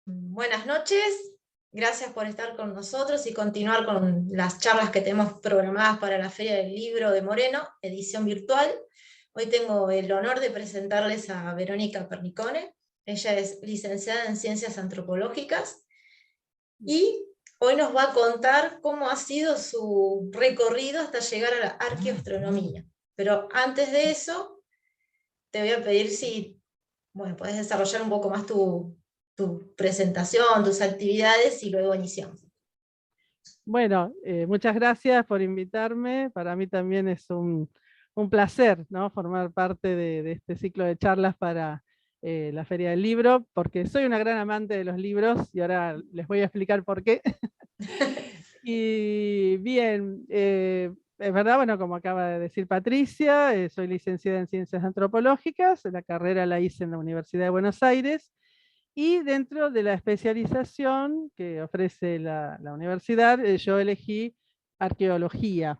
Buenas noches, gracias por estar con nosotros y continuar con las charlas que tenemos programadas para la Feria del Libro de Moreno, edición virtual. Hoy tengo el honor de presentarles a Verónica Pernicone. Ella es licenciada en Ciencias Antropológicas y hoy nos va a contar cómo ha sido su recorrido hasta llegar a la arqueoastronomía. Pero antes de eso, te voy a pedir si puedes desarrollar un poco más tu presentación, tus actividades y luego iniciamos. Bueno, muchas gracias por invitarme. Para mí también es un placer, ¿no?, formar parte de este ciclo de charlas para la Feria del Libro, porque soy una gran amante de los libros y ahora les voy a explicar por qué. Y bien, es verdad, bueno, como acaba de decir Patricia, soy licenciada en Ciencias Antropológicas, la carrera la hice en la Universidad de Buenos Aires, y dentro de la especialización que ofrece la universidad, yo elegí arqueología.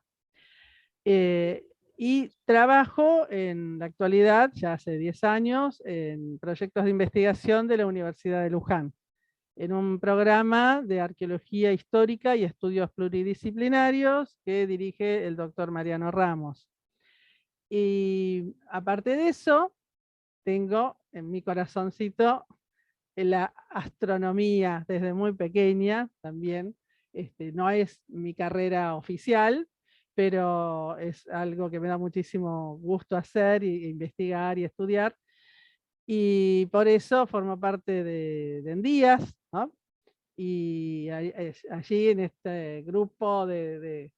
Eh, y trabajo en la actualidad, ya hace 10 años, en proyectos de investigación de la Universidad de Luján, en un programa de arqueología histórica y estudios pluridisciplinarios que dirige el doctor Mariano Ramos. Y aparte de eso, tengo en mi corazoncito en la astronomía desde muy pequeña también. No es mi carrera oficial, pero es algo que me da muchísimo gusto hacer, y investigar y estudiar. Y por eso formo parte de Endías, ¿no? Y allí en este grupo de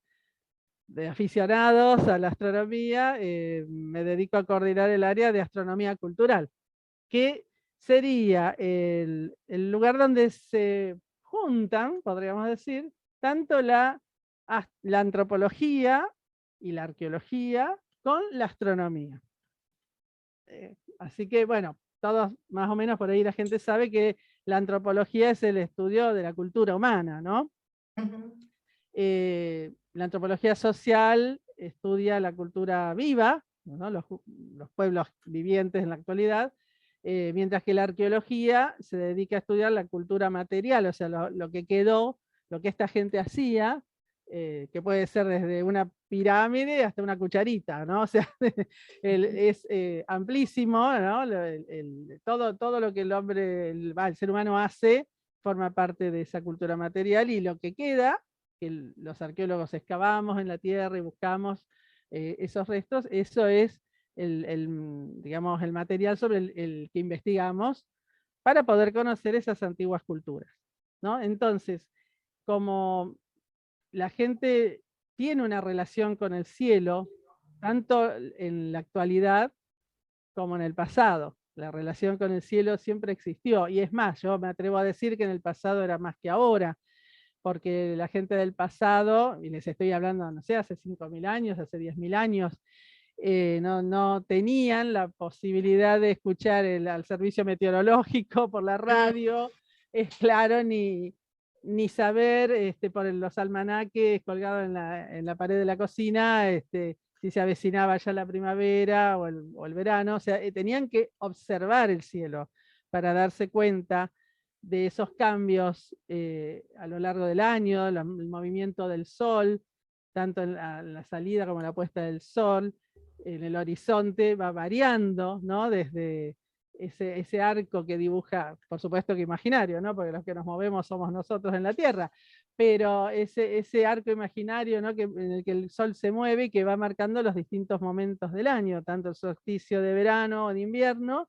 aficionados a la astronomía, me dedico a coordinar el área de astronomía cultural, que sería el lugar donde se juntan, podríamos decir, tanto la antropología y la arqueología con la astronomía. Así que, bueno, todos más o menos por ahí la gente sabe que la antropología es el estudio de la cultura humana, ¿no? Ujú. La antropología social estudia la cultura viva, ¿no?, los pueblos vivientes en la actualidad, mientras que la arqueología se dedica a estudiar la cultura material, o sea, lo que quedó, lo que esta gente hacía, que puede ser desde una pirámide hasta una cucharita, ¿no? O sea, es amplísimo, ¿no? Todo lo que el hombre, el ser humano hace, forma parte de esa cultura material, y lo que queda, que los arqueólogos excavamos en la tierra y buscamos esos restos, eso es digamos, el material sobre el que investigamos para poder conocer esas antiguas culturas, ¿no? Entonces, como la gente tiene una relación con el cielo, tanto en la actualidad como en el pasado. La relación con el cielo siempre existió, y es más, yo me atrevo a decir que en el pasado era más que ahora, porque la gente del pasado, y les estoy hablando, no sé, hace 5.000 años, hace 10.000 años, no tenían la posibilidad de escuchar al servicio meteorológico por la radio, es claro, ni saber por los almanaques colgados en la pared de la cocina, si se avecinaba ya la primavera o el verano. O sea, tenían que observar el cielo para darse cuenta de esos cambios a lo largo del año, el movimiento del sol, tanto en la salida como en la puesta del sol. En el horizonte va variando, ¿no? Desde ese arco que dibuja, por supuesto que imaginario, ¿no?, porque los que nos movemos somos nosotros en la Tierra, pero ese arco imaginario, ¿no?, en el que el sol se mueve y que va marcando los distintos momentos del año, tanto el solsticio de verano o de invierno,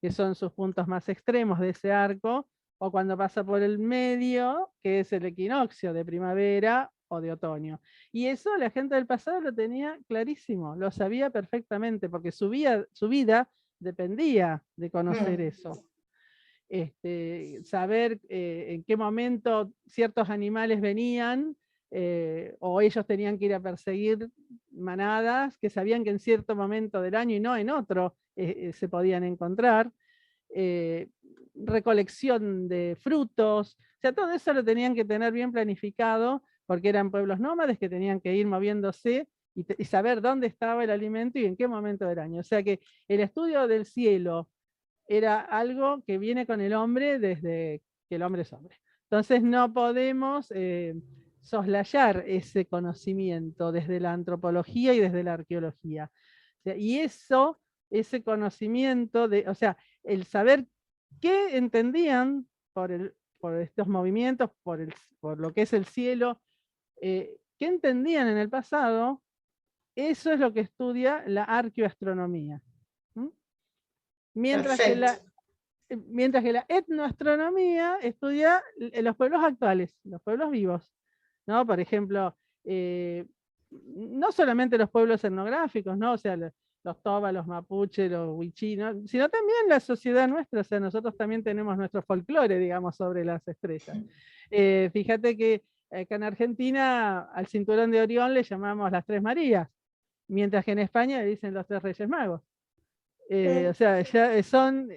que son sus puntos más extremos de ese arco, o cuando pasa por el medio, que es el equinoccio de primavera o de otoño. Y eso la gente del pasado lo tenía clarísimo, lo sabía perfectamente, porque su vida dependía de conocer Mm. eso. Saber en qué momento ciertos animales venían, o ellos tenían que ir a perseguir manadas que sabían que en cierto momento del año y no en otro se podían encontrar. eh, Recolección de frutos, o sea, todo eso lo tenían que tener bien planificado, porque eran pueblos nómades que tenían que ir moviéndose y saber dónde estaba el alimento y en qué momento del año. O sea que el estudio del cielo era algo que viene con el hombre desde que el hombre es hombre. Entonces no podemos soslayar ese conocimiento desde la antropología y desde la arqueología. O sea, y ese conocimiento, o sea, el saber qué entendían por estos movimientos, por lo que es el cielo, qué entendían en el pasado, eso es lo que estudia la arqueoastronomía. ¿Mm? Mientras que la etnoastronomía estudia los pueblos actuales, los pueblos vivos, ¿no? Por ejemplo, no solamente los pueblos etnográficos, ¿no? O sea, los toba, los mapuche, los huichinos, sino también la sociedad nuestra, o sea, nosotros también tenemos nuestro folclore, digamos, sobre las estrellas. Fíjate que acá en Argentina al cinturón de Orión le llamamos las Tres Marías, mientras que en España le dicen los Tres Reyes Magos. O sea, ya son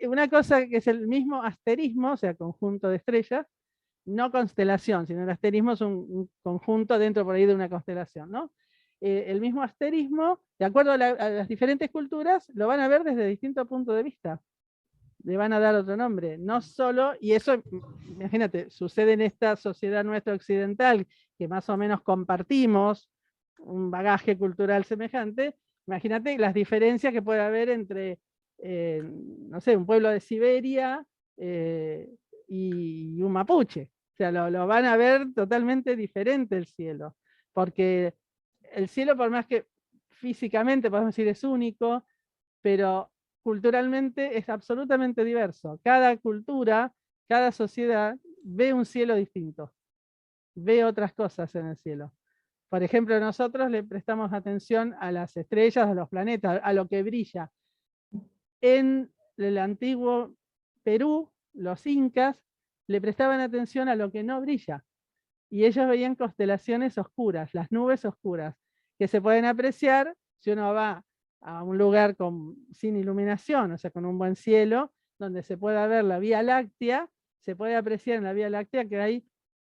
una cosa que es el mismo asterismo, o sea, conjunto de estrellas, no constelación, sino el asterismo es un conjunto dentro por ahí de una constelación, ¿no? El mismo asterismo, de acuerdo a las diferentes culturas, lo van a ver desde distintos puntos de vista. Le van a dar otro nombre. No solo, y eso, imagínate, sucede en esta sociedad nuestra occidental, que más o menos compartimos un bagaje cultural semejante. Imagínate las diferencias que puede haber entre, no sé, un pueblo de Siberia y un mapuche. O sea, lo van a ver totalmente diferente el cielo, porque el cielo, por más que físicamente podemos decir es único, pero culturalmente es absolutamente diverso. Cada cultura, cada sociedad ve un cielo distinto, ve otras cosas en el cielo. Por ejemplo, nosotros le prestamos atención a las estrellas, a los planetas, a lo que brilla. En el antiguo Perú, los incas le prestaban atención a lo que no brilla. Y ellos veían constelaciones oscuras, las nubes oscuras, que se pueden apreciar si uno va a un lugar sin iluminación, o sea, con un buen cielo, donde se pueda ver la Vía Láctea, se puede apreciar en la Vía Láctea que hay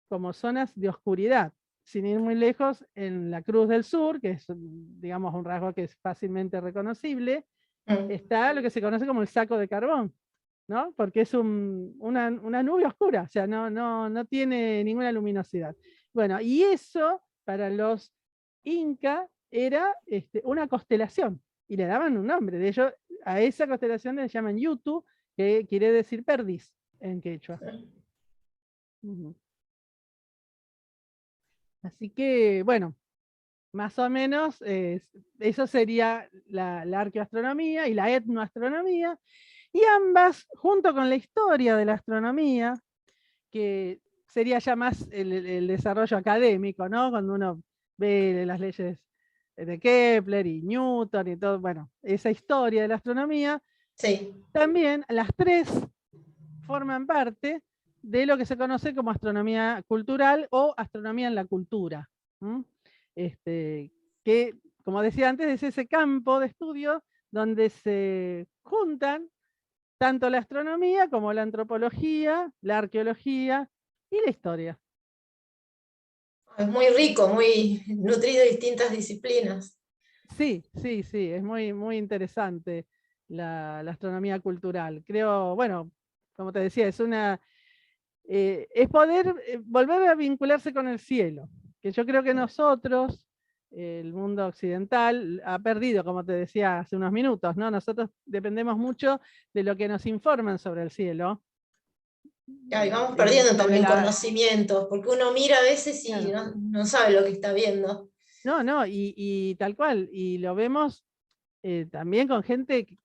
como zonas de oscuridad. Sin ir muy lejos, en la Cruz del Sur, que es, digamos, un rasgo que es fácilmente reconocible, está lo que se conoce como el saco de carbón, ¿no? Porque es una nube oscura, o sea, no tiene ninguna luminosidad. Bueno, y eso para los incas era una constelación, y le daban un nombre. De ellos, a esa constelación le llaman Yutu, que quiere decir perdiz en quechua. Así que, bueno, más o menos eso sería la arqueoastronomía y la etnoastronomía, y ambas, junto con la historia de la astronomía, que sería ya más el desarrollo académico, ¿no? Cuando uno ve las leyes de Kepler y Newton y todo, bueno, esa historia de la astronomía, sí. También las tres forman parte de lo que se conoce como astronomía cultural o astronomía en la cultura. Que, como decía antes, es ese campo de estudio donde se juntan tanto la astronomía como la antropología, la arqueología y la historia. Es muy rico, muy nutrido de distintas disciplinas. Sí, es muy, muy interesante la astronomía cultural. Creo, bueno, como te decía, es poder volver a vincularse con el cielo, que yo creo que nosotros, el mundo occidental, ha perdido, como te decía hace unos minutos, ¿no? Nosotros dependemos mucho de lo que nos informan sobre el cielo. Claro, y vamos perdiendo sobre también conocimientos, porque uno mira a veces y claro. no sabe lo que está viendo. No, y tal cual, y lo vemos también con gente,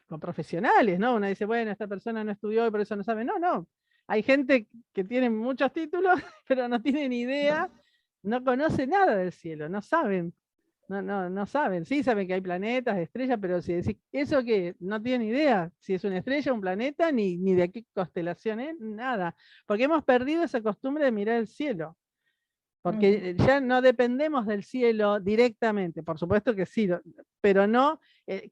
con profesionales, ¿no? Uno dice, bueno, esta persona no estudió y por eso no sabe. No. Hay gente que tiene muchos títulos, pero no tiene ni idea, no conoce nada del cielo, no saben. No saben. Sí saben que hay planetas, estrellas, pero si decís, ¿eso qué? No tienen idea si es una estrella, un planeta, ni de qué constelación es, nada. Porque hemos perdido esa costumbre de mirar el cielo. Porque ya no dependemos del cielo directamente, por supuesto que sí, pero no,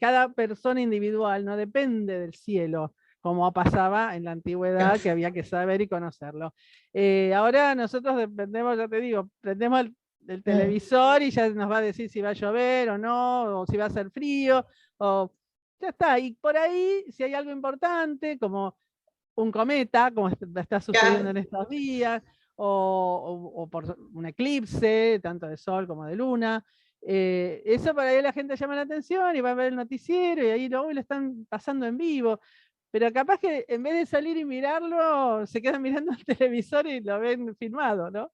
cada persona individual no depende del cielo, como pasaba en la antigüedad, que había que saber y conocerlo. Ahora nosotros dependemos, ya te digo, prendemos el televisor y ya nos va a decir si va a llover o no, o si va a hacer frío, o ya está. Y por ahí, si hay algo importante, como un cometa, como está sucediendo Claro. en estos días, o por un eclipse, tanto de sol como de luna. Eso para ahí la gente llama la atención y va a ver el noticiero y ahí lo están pasando en vivo. Pero capaz que en vez de salir y mirarlo, se quedan mirando el televisor y lo ven filmado, ¿no?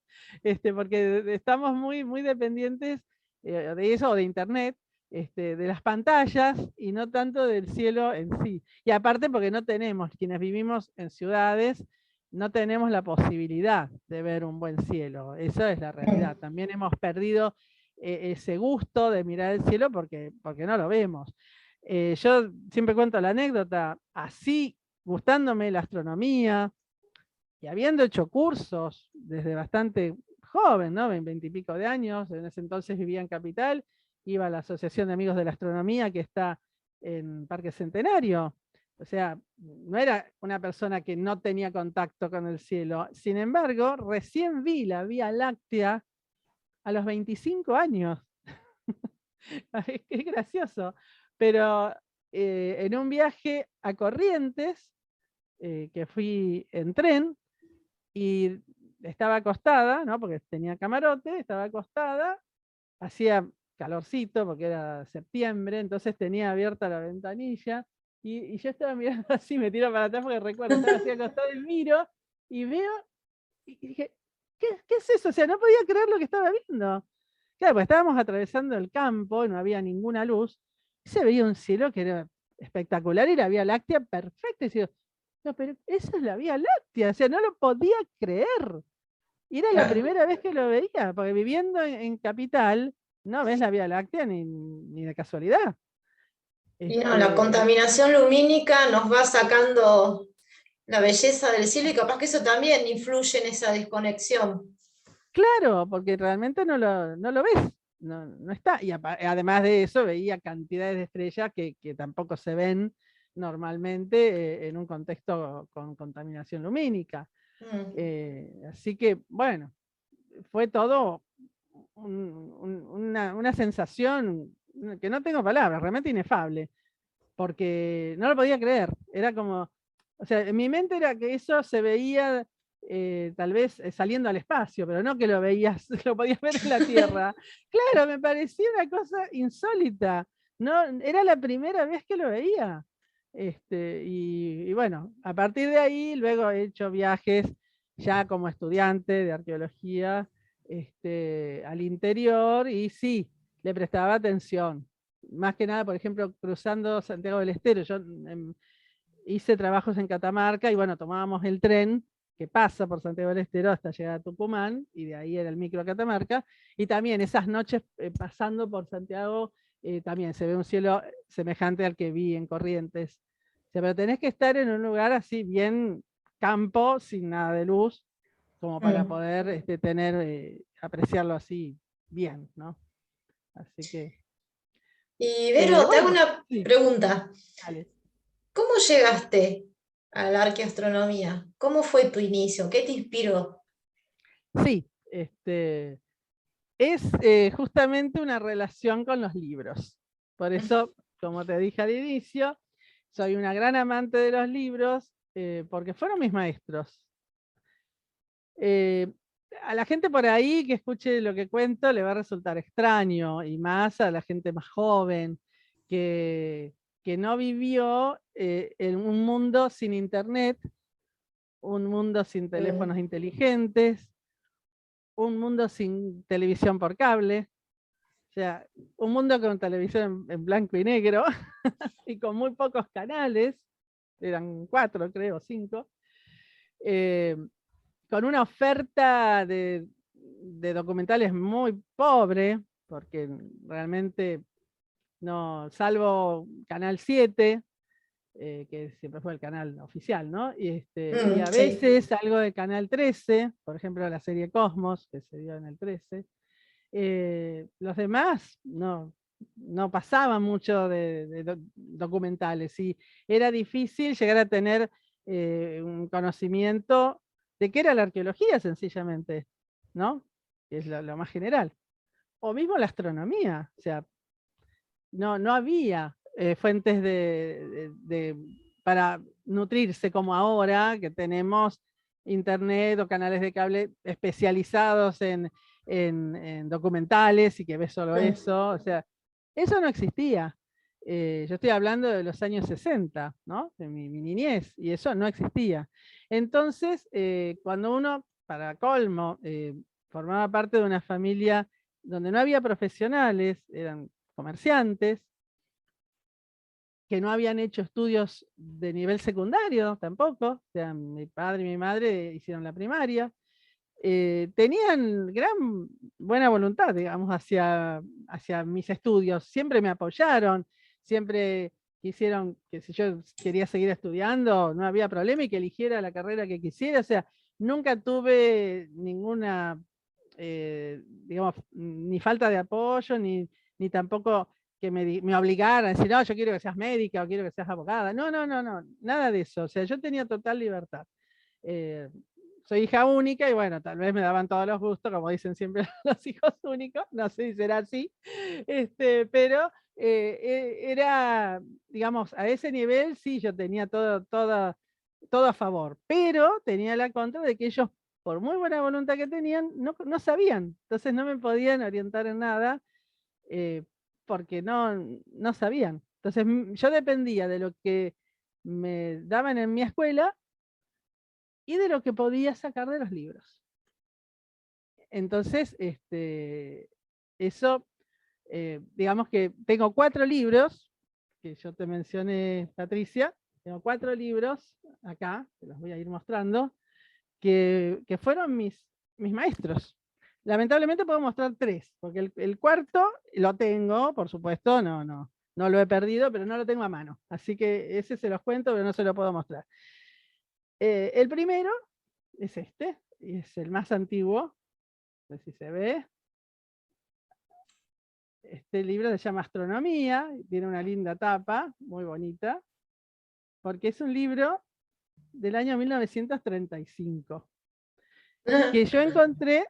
Porque estamos muy, muy dependientes de eso, o de internet, de las pantallas y no tanto del cielo en sí. Y aparte porque no tenemos, quienes vivimos en ciudades, no tenemos la posibilidad de ver un buen cielo. Esa es la realidad. También hemos perdido ese gusto de mirar el cielo porque no lo vemos. Yo siempre cuento la anécdota, así gustándome la astronomía y habiendo hecho cursos desde bastante joven, ¿no? 20 y pico de años, en ese entonces vivía en Capital, iba a la Asociación de Amigos de la Astronomía que está en Parque Centenario. O sea, no era una persona que no tenía contacto con el cielo. Sin embargo, recién vi la Vía Láctea a los 25 años. Es gracioso. Pero en un viaje a Corrientes, que fui en tren, y estaba acostada, ¿no? Porque tenía camarote, estaba acostada, hacía calorcito porque era septiembre, entonces tenía abierta la ventanilla, y yo estaba mirando así, me tiro para atrás porque recuerdo, estaba así acostada y miro, y veo, y dije, ¿qué es eso? O sea, no podía creer lo que estaba viendo. Claro, pues estábamos atravesando el campo y no había ninguna luz, y se veía un cielo que era espectacular y la Vía Láctea perfecta. Y digo, no, pero esa es la Vía Láctea, o sea, no lo podía creer. Y era la Claro. primera vez que lo veía, porque viviendo en Capital, no ves la Vía Láctea ni de casualidad. Y no, la Este, contaminación lumínica nos va sacando la belleza del cielo y capaz que eso también influye en esa desconexión. claro, porque realmente no lo ves, no está. Y además de eso, veía cantidades de estrellas que tampoco se ven normalmente en un contexto con contaminación lumínica. Mm. Así que, bueno, fue todo una sensación que no tengo palabras, realmente inefable, porque no lo podía creer. Era como, o sea, en mi mente era que eso se veía tal vez saliendo al espacio, pero no que lo veías, lo podías ver en la Tierra. Claro, me parecía una cosa insólita. No, era la primera vez que lo veía. Y bueno, a partir de ahí luego he hecho viajes ya como estudiante de arqueología al interior y sí, le prestaba atención. Más que nada, por ejemplo, cruzando Santiago del Estero, yo hice trabajos en Catamarca y bueno, tomábamos el tren que pasa por Santiago del Estero hasta llegar a Tucumán, y de ahí era el micro a Catamarca, y también esas noches pasando por Santiago, también se ve un cielo semejante al que vi en Corrientes. O sea, pero tenés que estar en un lugar así bien campo, sin nada de luz, como para Mm. poder apreciarlo así bien, ¿no? Así que, Y Vero, te hago bueno, una sí, pregunta. dale. ¿Cómo llegaste a la arqueoastronomía? ¿Cómo fue tu inicio? ¿Qué te inspiró? Sí, es justamente una relación con los libros. Por eso, como te dije al inicio, soy una gran amante de los libros porque fueron mis maestros. Eh, a la gente por ahí que escuche lo que cuento le va a resultar extraño, y más a la gente más joven que, que no vivió en un mundo sin internet, un mundo sin teléfonos Mm. inteligentes, un mundo sin televisión por cable. O sea, un mundo con televisión en blanco y negro y con muy pocos canales, eran 4 creo, 5, eh, con una oferta de documentales muy pobre, porque realmente no, salvo Canal 7, que siempre fue el canal oficial, ¿no? Y a Sí. veces algo de Canal 13, por ejemplo la serie Cosmos, que se dio en el 13. Los demás no pasaban mucho de documentales, y era difícil llegar a tener un conocimiento de qué era la arqueología sencillamente, ¿no? Que es lo más general. O mismo la astronomía, o sea, no había fuentes para nutrirse como ahora, que tenemos internet o canales de cable especializados en documentales y que ves solo eso. O sea, eso no existía. Yo estoy hablando de los años 60, ¿no? De mi niñez, y eso no existía. Entonces, cuando uno, para colmo, formaba parte de una familia donde no había profesionales, eran comerciantes, que no habían hecho estudios de nivel secundario tampoco, o sea, mi padre y mi madre hicieron la primaria, tenían gran buena voluntad, digamos, hacia mis estudios, siempre me apoyaron, siempre quisieron que si yo quería seguir estudiando, no había problema y que eligiera la carrera que quisiera, o sea, nunca tuve ninguna, digamos, ni falta de apoyo, ni tampoco que me obligaran a decir, no, yo quiero que seas médica o quiero que seas abogada. No, nada de eso. O sea, yo tenía total libertad. Soy hija única y bueno, tal vez me daban todos los gustos, como dicen siempre los hijos únicos, no sé si será así, pero era, digamos, a ese nivel sí, yo tenía todo a favor, pero tenía la contra de que ellos, por muy buena voluntad que tenían, no sabían, entonces no me podían orientar en nada, porque no sabían. Entonces yo dependía de lo que me daban en mi escuela y de lo que podía sacar de los libros. Entonces, eso, digamos que tengo 4 libros, que yo te mencioné, Patricia, tengo 4 libros acá, te los voy a ir mostrando, que fueron mis maestros. Lamentablemente puedo mostrar 3, porque el cuarto lo tengo, por supuesto, no lo he perdido, pero no lo tengo a mano. Así que ese se los cuento, pero no se lo puedo mostrar. El primero es este, y es el más antiguo, no sé si se ve. Este libro se llama Astronomía, tiene una linda tapa, muy bonita, porque es un libro del año 1935, que yo encontré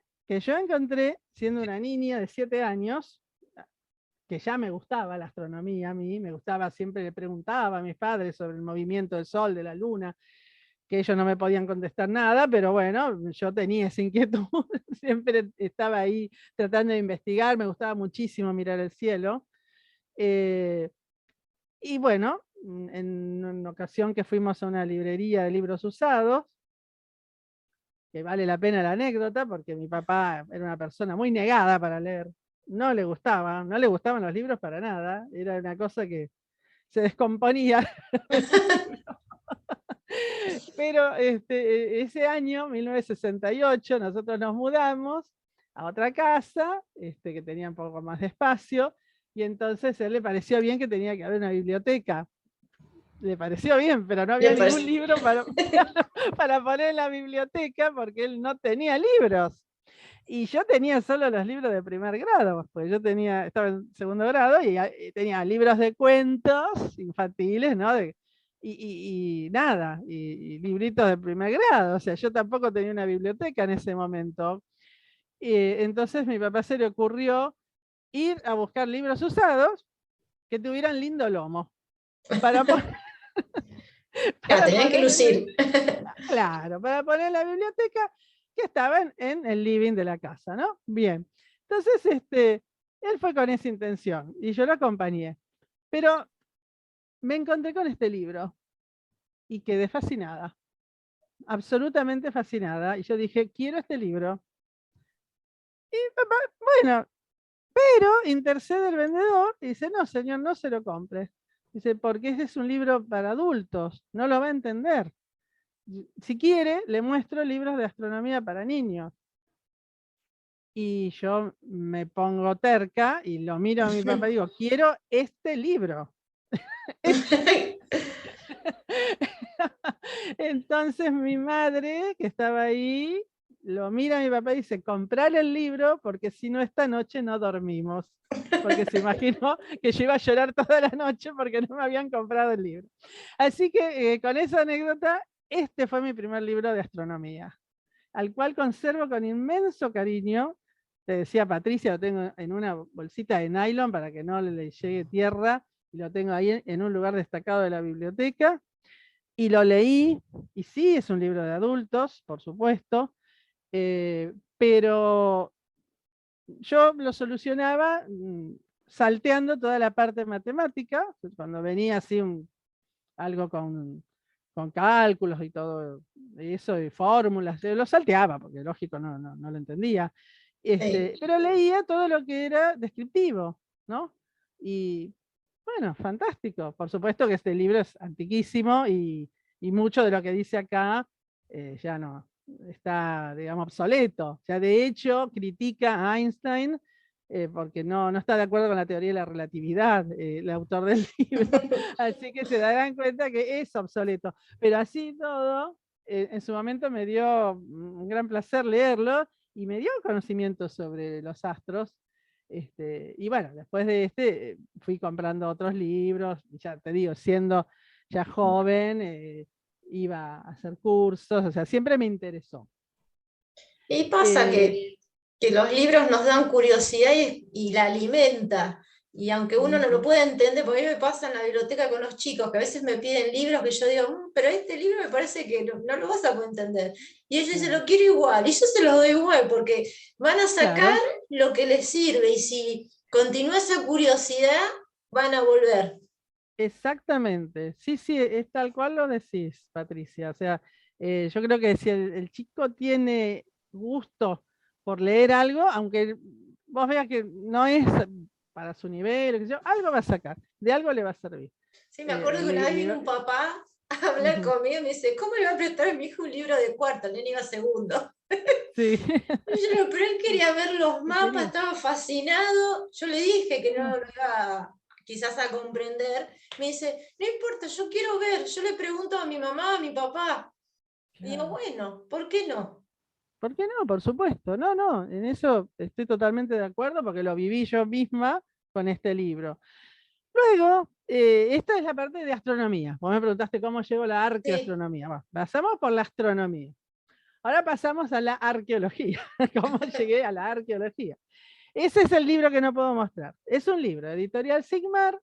siendo una niña de 7 años, que ya me gustaba la astronomía a mí, me gustaba, siempre le preguntaba a mis padres sobre el movimiento del sol, de la luna, que ellos no me podían contestar nada, pero bueno, yo tenía esa inquietud, siempre estaba ahí tratando de investigar, me gustaba muchísimo mirar el cielo. Y bueno, en una ocasión que fuimos a una librería de libros usados, que vale la pena la anécdota, porque mi papá era una persona muy negada para leer, no le gustaban los libros para nada, era una cosa que se descomponía. Pero ese año, 1968, nosotros nos mudamos a otra casa, que tenía un poco más de espacio, y entonces a él le pareció bien que tenía que haber una biblioteca. Le pareció bien, pero no había ningún libro para poner en la biblioteca porque él no tenía libros. Y yo tenía solo los libros de primer grado, pues yo estaba en segundo grado y tenía libros de cuentos infantiles, ¿no? Y nada, y libritos de primer grado, o sea, yo tampoco tenía una biblioteca en ese momento. Entonces mi papá se le ocurrió ir a buscar libros usados que tuvieran lindo lomo, para poner, Tenían que lucir. claro, para poner en la biblioteca que estaba en el living de la casa, ¿no? Bien, entonces él fue con esa intención y yo lo acompañé, pero me encontré con este libro y quedé fascinada, absolutamente fascinada, y yo dije, quiero este libro. Y papá, bueno, pero intercede el vendedor y dice, no señor, no se lo compre. Dice, porque ese es un libro para adultos, no lo va a entender. Si quiere, le muestro libros de astronomía para niños. Y yo me pongo terca y lo miro a mi papá y digo, quiero este libro. Entonces mi madre, que estaba ahí, lo mira a mi papá y dice, comprale el libro porque si no esta noche no dormimos. Porque se imaginó que yo iba a llorar toda la noche porque no me habían comprado el libro. Así que con esa anécdota, este fue mi primer libro de astronomía, al cual conservo con inmenso cariño. Te decía Patricia, lo tengo en una bolsita de nylon para que no le llegue tierra, y lo tengo ahí en un lugar destacado de la biblioteca. y lo leí, y sí, es un libro de adultos, por supuesto, pero yo lo solucionaba salteando toda la parte matemática, cuando venía así algo con cálculos y todo eso, y fórmulas, lo salteaba, porque lógico no lo entendía. Sí. Pero leía todo lo que era descriptivo, ¿no? Y bueno, fantástico. Por supuesto que este libro es antiquísimo y mucho de lo que dice acá ya no está, digamos, obsoleto. Ya de hecho critica a Einstein porque no está de acuerdo con la teoría de la relatividad, el autor del libro. Así que se darán cuenta que es obsoleto. Pero así todo, en su momento me dio un gran placer leerlo y me dio conocimiento sobre los astros. Y bueno, después de fui comprando otros libros, ya te digo, siendo ya joven, iba a hacer cursos, o sea, siempre me interesó. Y pasa Eh, que los libros nos dan curiosidad y la alimenta. Y aunque uno no lo ujú, pueda entender, porque a mí me pasa en la biblioteca con los chicos, que a veces me piden libros que yo digo, pero este libro me parece que no lo vas a poder entender. Y ellos dicen, claro, lo quiero igual. Y yo se los doy igual, porque van a sacar claro, lo que les sirve. Y si continúa esa curiosidad, van a volver. exactamente. Sí, sí, es tal cual lo decís, Patricia. O sea, yo creo que si el chico tiene gusto por leer algo, aunque vos veas que no es para su nivel, o qué sé yo, algo va a sacar, de algo le va a servir. Sí, me acuerdo que una vez vino un papá a hablar Ujú, conmigo y me dice, ¿cómo le va a prestar a mi hijo un libro de cuarto? El nene iba a segundo. sí, Y yo, pero él quería ver los ¿qué mapas, quería? estaba fascinado. Yo le dije que Mm, no lo iba quizás a comprender. Me dice, no importa, yo quiero ver. Yo le pregunto a mi mamá, a mi papá. Y digo, claro. bueno, ¿por qué no? ¿Por qué no? Por supuesto. No, no, en eso estoy totalmente de acuerdo porque lo viví yo misma con este libro. Luego, esta es la parte de astronomía. Vos me preguntaste cómo llegó la Sí. arqueoastronomía. Bueno, pasamos por la astronomía. Ahora pasamos a la arqueología. ¿Cómo llegué a la arqueología? Ese es el libro que no puedo mostrar. Es un libro, editorial Sigmar,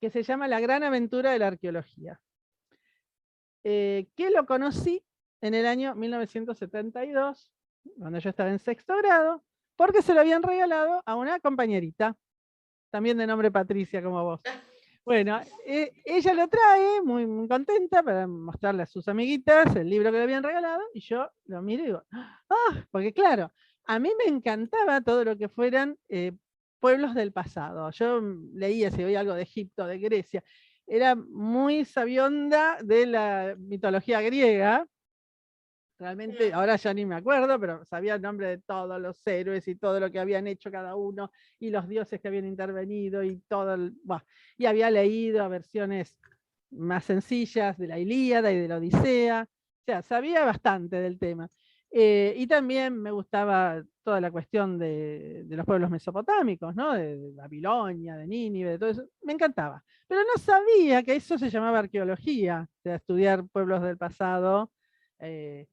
que se llama La gran aventura de la arqueología. Que lo conocí en el año 1972, cuando yo estaba en sexto grado, porque se lo habían regalado a una compañerita, también de nombre Patricia como vos. Bueno, ella lo trae muy, muy contenta para mostrarle a sus amiguitas el libro que le habían regalado y yo lo miro y digo, porque claro, a mí me encantaba todo lo que fueran pueblos del pasado. Yo leía si veía algo de Egipto, de Grecia, era muy sabionda de la mitología griega. Realmente, Mm. ahora ya ni me acuerdo, pero sabía el nombre de todos los héroes y todo lo que habían hecho cada uno y los dioses que habían intervenido y todo. Y había leído versiones más sencillas de la Ilíada y de la Odisea. O sea, sabía bastante del tema. Y también me gustaba toda la cuestión de los pueblos mesopotámicos, ¿no? De Babilonia, de Nínive, de todo eso. Me encantaba. Pero no sabía que eso se llamaba arqueología, o sea, estudiar pueblos del pasado. eh,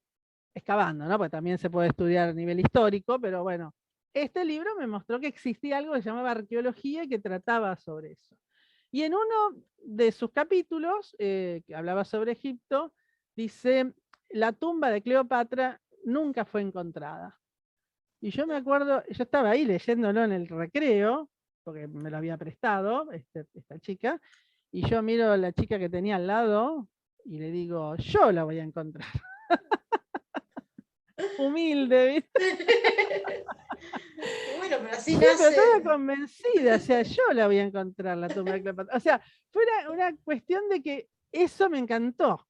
Excavando, ¿no? Porque también se puede estudiar a nivel histórico, pero bueno, este libro me mostró que existía algo que se llamaba arqueología y que trataba sobre eso. Y en uno de sus capítulos, que hablaba sobre Egipto, dice, la tumba de Cleopatra nunca fue encontrada. Y yo me acuerdo, yo estaba ahí leyéndolo en el recreo, porque me lo había prestado esta chica, y yo miro a la chica que tenía al lado y le digo, yo la voy a encontrar. Humilde, ¿viste? Y bueno, pero así Sí, pero estaba nace. convencida, o sea, yo la voy a encontrar la tumba de Cleopatra. O sea, fue una cuestión de que eso me encantó.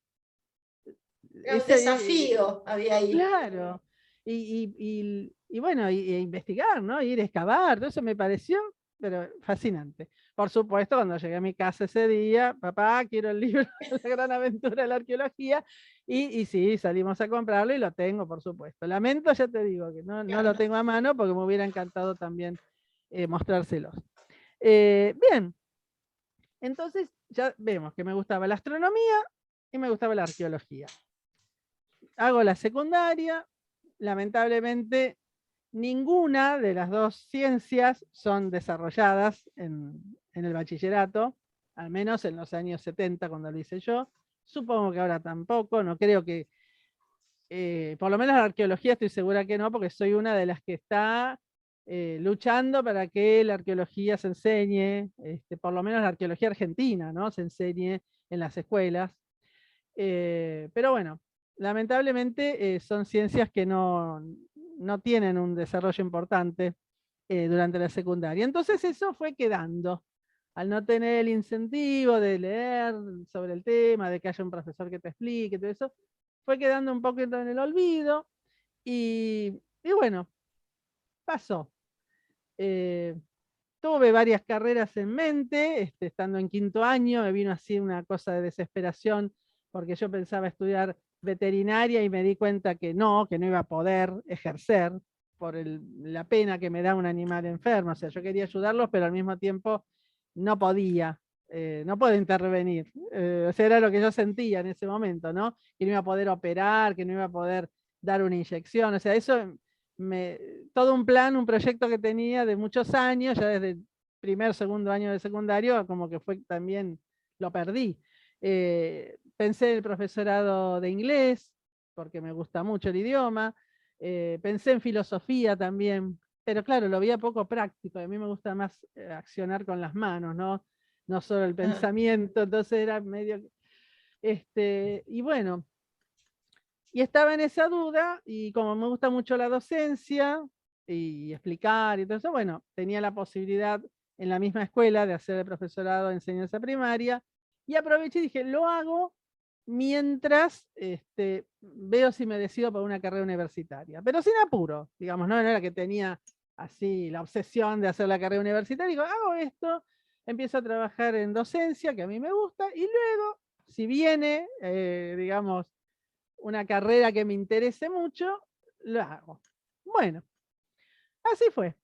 Era un Ese, desafío, había ahí. claro. Y bueno, y investigar, ¿no? Ir a excavar, todo eso me pareció, pero fascinante. Por supuesto, cuando llegué a mi casa ese día, papá, quiero el libro La gran aventura de la arqueología, y sí, salimos a comprarlo y lo tengo, por supuesto. Lamento, ya te digo, que no lo tengo a mano porque me hubiera encantado también mostrárselos. Bien, entonces ya vemos que me gustaba la astronomía y me gustaba la arqueología. Hago la secundaria, lamentablemente ninguna de las dos ciencias son desarrolladas en el bachillerato, al menos en los años 70 cuando lo hice yo. supongo que ahora tampoco, no creo que, por lo menos la arqueología estoy segura que no, porque soy una de las que está luchando para que la arqueología se enseñe, por lo menos la arqueología argentina, ¿no? Se enseñe en las escuelas. Pero bueno, lamentablemente son ciencias que no tienen un desarrollo importante durante la secundaria. Entonces eso fue quedando. Al no tener el incentivo de leer sobre el tema, de que haya un profesor que te explique, todo eso, fue quedando un poco en el olvido. Y bueno, pasó. Eh, Tuve varias carreras en mente, estando en quinto año, me vino así una cosa de desesperación, porque yo pensaba estudiar veterinaria y me di cuenta que no iba a poder ejercer por la pena que me da un animal enfermo. O sea, yo quería ayudarlos, pero al mismo tiempo no podía, no puedo intervenir. O sea, era lo que yo sentía en ese momento, ¿no? Que no iba a poder operar, que no iba a poder dar una inyección. O sea, eso todo un plan, un proyecto que tenía de muchos años, ya desde el primer, segundo año de secundario, como que fue también, lo perdí. Pensé en el profesorado de inglés, porque me gusta mucho el idioma. Pensé en filosofía también, pero claro, lo veía poco práctico. A mí me gusta más accionar con las manos, ¿no? No solo el pensamiento, entonces era medio... y bueno, y estaba en esa duda, y como me gusta mucho la docencia y explicar y todo eso, bueno, tenía la posibilidad en la misma escuela de hacer el profesorado de enseñanza primaria, y aproveché y dije, lo hago mientras veo si me decido por una carrera universitaria, pero sin apuro, digamos, no era que tenía así la obsesión de hacer la carrera universitaria, digo, hago esto, empiezo a trabajar en docencia, que a mí me gusta, y luego, si viene, digamos, una carrera que me interese mucho, lo hago. Bueno, así fue.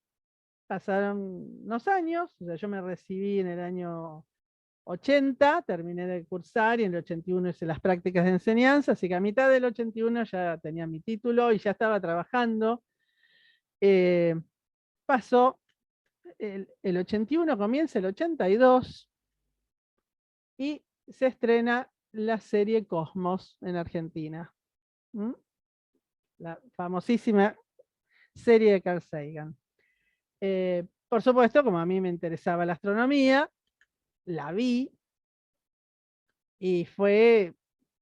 Pasaron unos años, o sea, yo me recibí en el año 80, terminé de cursar y en el 81 hice las prácticas de enseñanza, así que a mitad del 81 ya tenía mi título y ya estaba trabajando. Pasó el 81, comienza el 82 y se estrena la serie Cosmos en Argentina. ¿Mm? La famosísima serie de Carl Sagan. Por supuesto, como a mí me interesaba la astronomía, la vi y fue,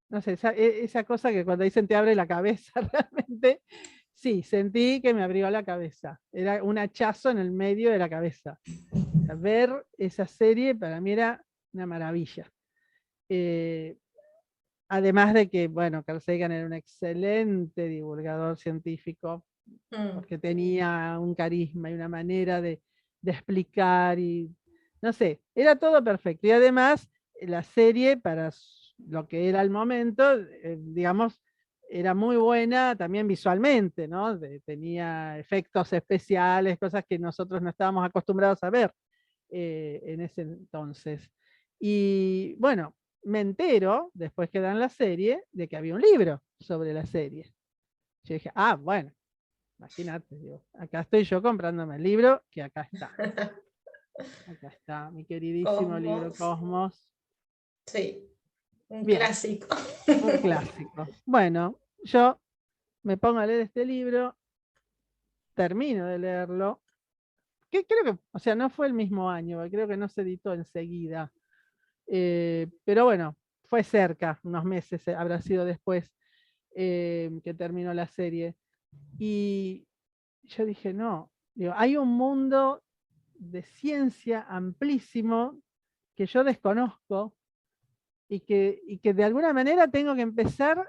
no sé, esa cosa que cuando dicen te abre la cabeza realmente, sí, sentí que me abrió la cabeza. Era un hachazo en el medio de la cabeza. O sea, ver esa serie para mí era una maravilla. Además de que, bueno, Carl Sagan era un excelente divulgador científico, porque tenía un carisma y una manera de explicar y, no sé, era todo perfecto. Y además, la serie, para lo que era el momento, digamos, era muy buena también visualmente, ¿no? Tenía efectos especiales, cosas que nosotros no estábamos acostumbrados a ver en ese entonces. Y bueno, me entero, después que dan la serie, de que había un libro sobre la serie. Yo dije, ah, bueno, imagínate, digo, acá estoy yo comprándome el libro, que acá está. Acá está, mi queridísimo libro Cosmos. Cosmos. Sí, un Bien, clásico. un clásico. Bueno, yo me pongo a leer este libro, termino de leerlo, que creo que, o sea, no fue el mismo año, creo que no se editó enseguida. Pero bueno, fue cerca, unos meses habrá sido después que terminó la serie. Y yo dije, no, digo, hay un mundo de ciencia amplísimo que yo desconozco y que de alguna manera tengo que empezar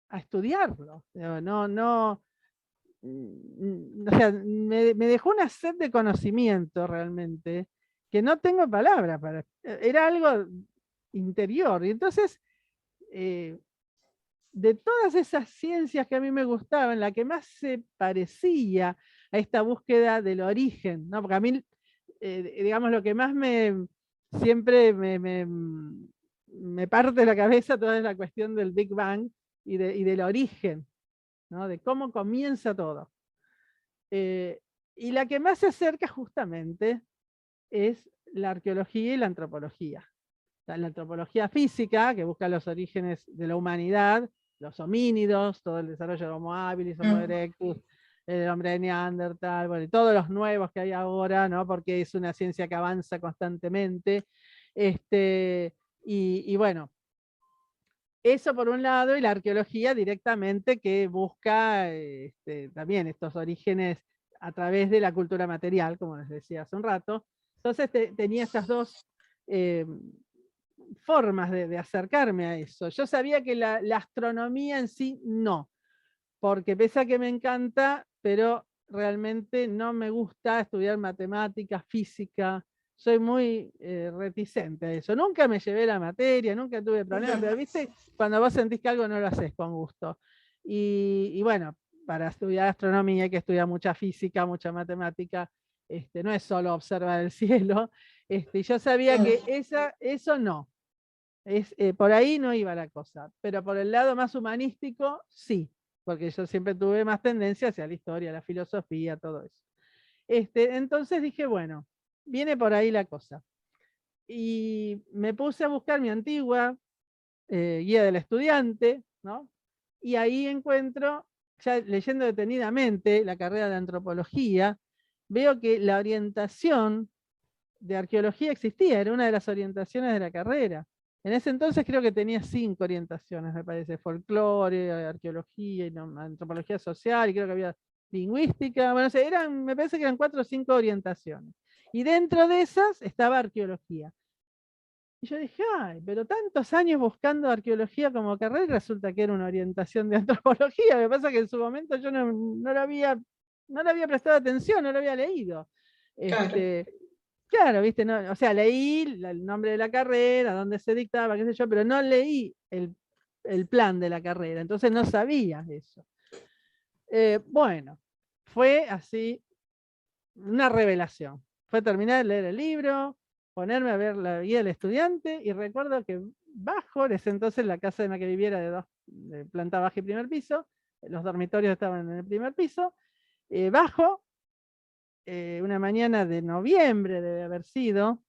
a estudiarlo. Digo, o sea, me dejó una sed de conocimiento realmente, que no tengo palabras para, era algo interior. Y entonces, eh, de todas esas ciencias que a mí me gustaban, la que más se parecía a esta búsqueda del origen, ¿no? Porque a mí, digamos, lo que más siempre me parte la cabeza toda la cuestión del Big Bang y del origen, ¿no? De cómo comienza todo. Y la que más se acerca justamente es la arqueología y la antropología. la antropología física, que busca los orígenes de la humanidad, los homínidos, todo el desarrollo de Homo habilis, Homo erectus, el hombre de Neandertal, bueno, y todos los nuevos que hay ahora, ¿no? Porque es una ciencia que avanza constantemente. Y bueno, eso por un lado, y la arqueología directamente que busca también estos orígenes a través de la cultura material, como les decía hace un rato. Entonces tenía estas dos formas de acercarme a eso. Yo sabía que la astronomía en sí no, porque pese a que me encanta, pero realmente no me gusta estudiar matemáticas, física. Soy muy reticente a eso. Nunca me llevé la materia, nunca tuve problemas, pero viste, cuando vos sentís que algo no lo haces con gusto. Y bueno, para estudiar astronomía hay que estudiar mucha física, mucha matemática. No es solo observar el cielo. Y yo sabía que eso no. Por ahí no iba la cosa, pero por el lado más humanístico, sí, porque yo siempre tuve más tendencia hacia la historia, la filosofía, todo eso. Entonces dije, bueno, viene por ahí la cosa. Y me puse a buscar mi antigua guía del estudiante, ¿no? Y ahí encuentro, ya leyendo detenidamente la carrera de antropología, veo que la orientación de arqueología existía, era una de las orientaciones de la carrera. En ese entonces creo que tenía 5 orientaciones, me parece, folclore, arqueología, y antropología social, y creo que había lingüística, bueno, me parece que eran 4 o 5 orientaciones. Y dentro de esas estaba arqueología. Y yo dije, ay, pero tantos años buscando arqueología como carrera y resulta que era una orientación de antropología. Me pasa que en su momento yo no lo había prestado atención, no lo había leído. Claro, viste, no, o sea, leí el nombre de la carrera, dónde se dictaba, qué sé yo, pero no leí el plan de la carrera, entonces no sabía eso. Bueno, fue así una revelación. Fue terminar de leer el libro, ponerme a ver la guía del estudiante, y recuerdo que bajo, en ese entonces la casa en la que viviera de planta baja y primer piso, los dormitorios estaban en el primer piso, bajo, una mañana de noviembre debe haber sido,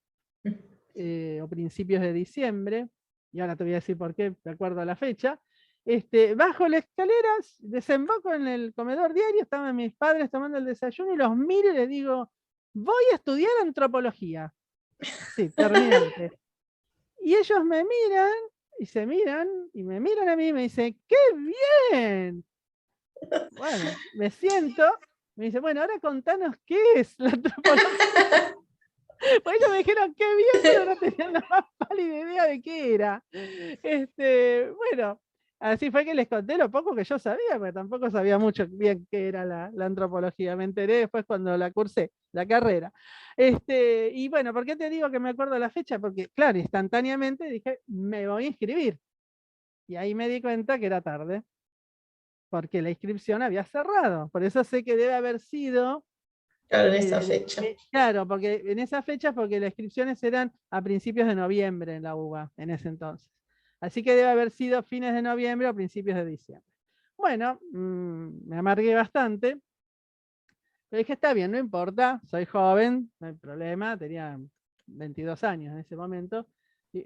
o principios de diciembre, y ahora te voy a decir por qué, de acuerdo a la fecha. Bajo las escaleras, desemboco en el comedor diario, estaban mis padres tomando el desayuno, y los miro y les digo, voy a estudiar antropología. Sí, terminante. Y ellos me miran, y se miran, y me miran a mí, y me dicen, ¡qué bien! Bueno, me siento, me dice, bueno, ahora contanos qué es la antropología. Pues ellos me dijeron qué bien, pero no tenían la más pálida idea de qué era. Bueno, así fue que les conté lo poco que yo sabía, porque tampoco sabía mucho bien qué era la antropología. Me enteré después cuando la cursé, la carrera. Y bueno, ¿por qué te digo que me acuerdo la fecha? Porque, claro, instantáneamente dije, me voy a inscribir. Y ahí me di cuenta que era tarde, porque la inscripción había cerrado. Por eso sé que debe haber sido... Claro, en esa fecha. Claro, porque en esas fechas, porque las inscripciones eran a principios de noviembre en la UBA, en ese entonces. Así que debe haber sido fines de noviembre o principios de diciembre. Bueno, me amargué bastante, pero dije, está bien, no importa, soy joven, no hay problema, tenía 22 años en ese momento.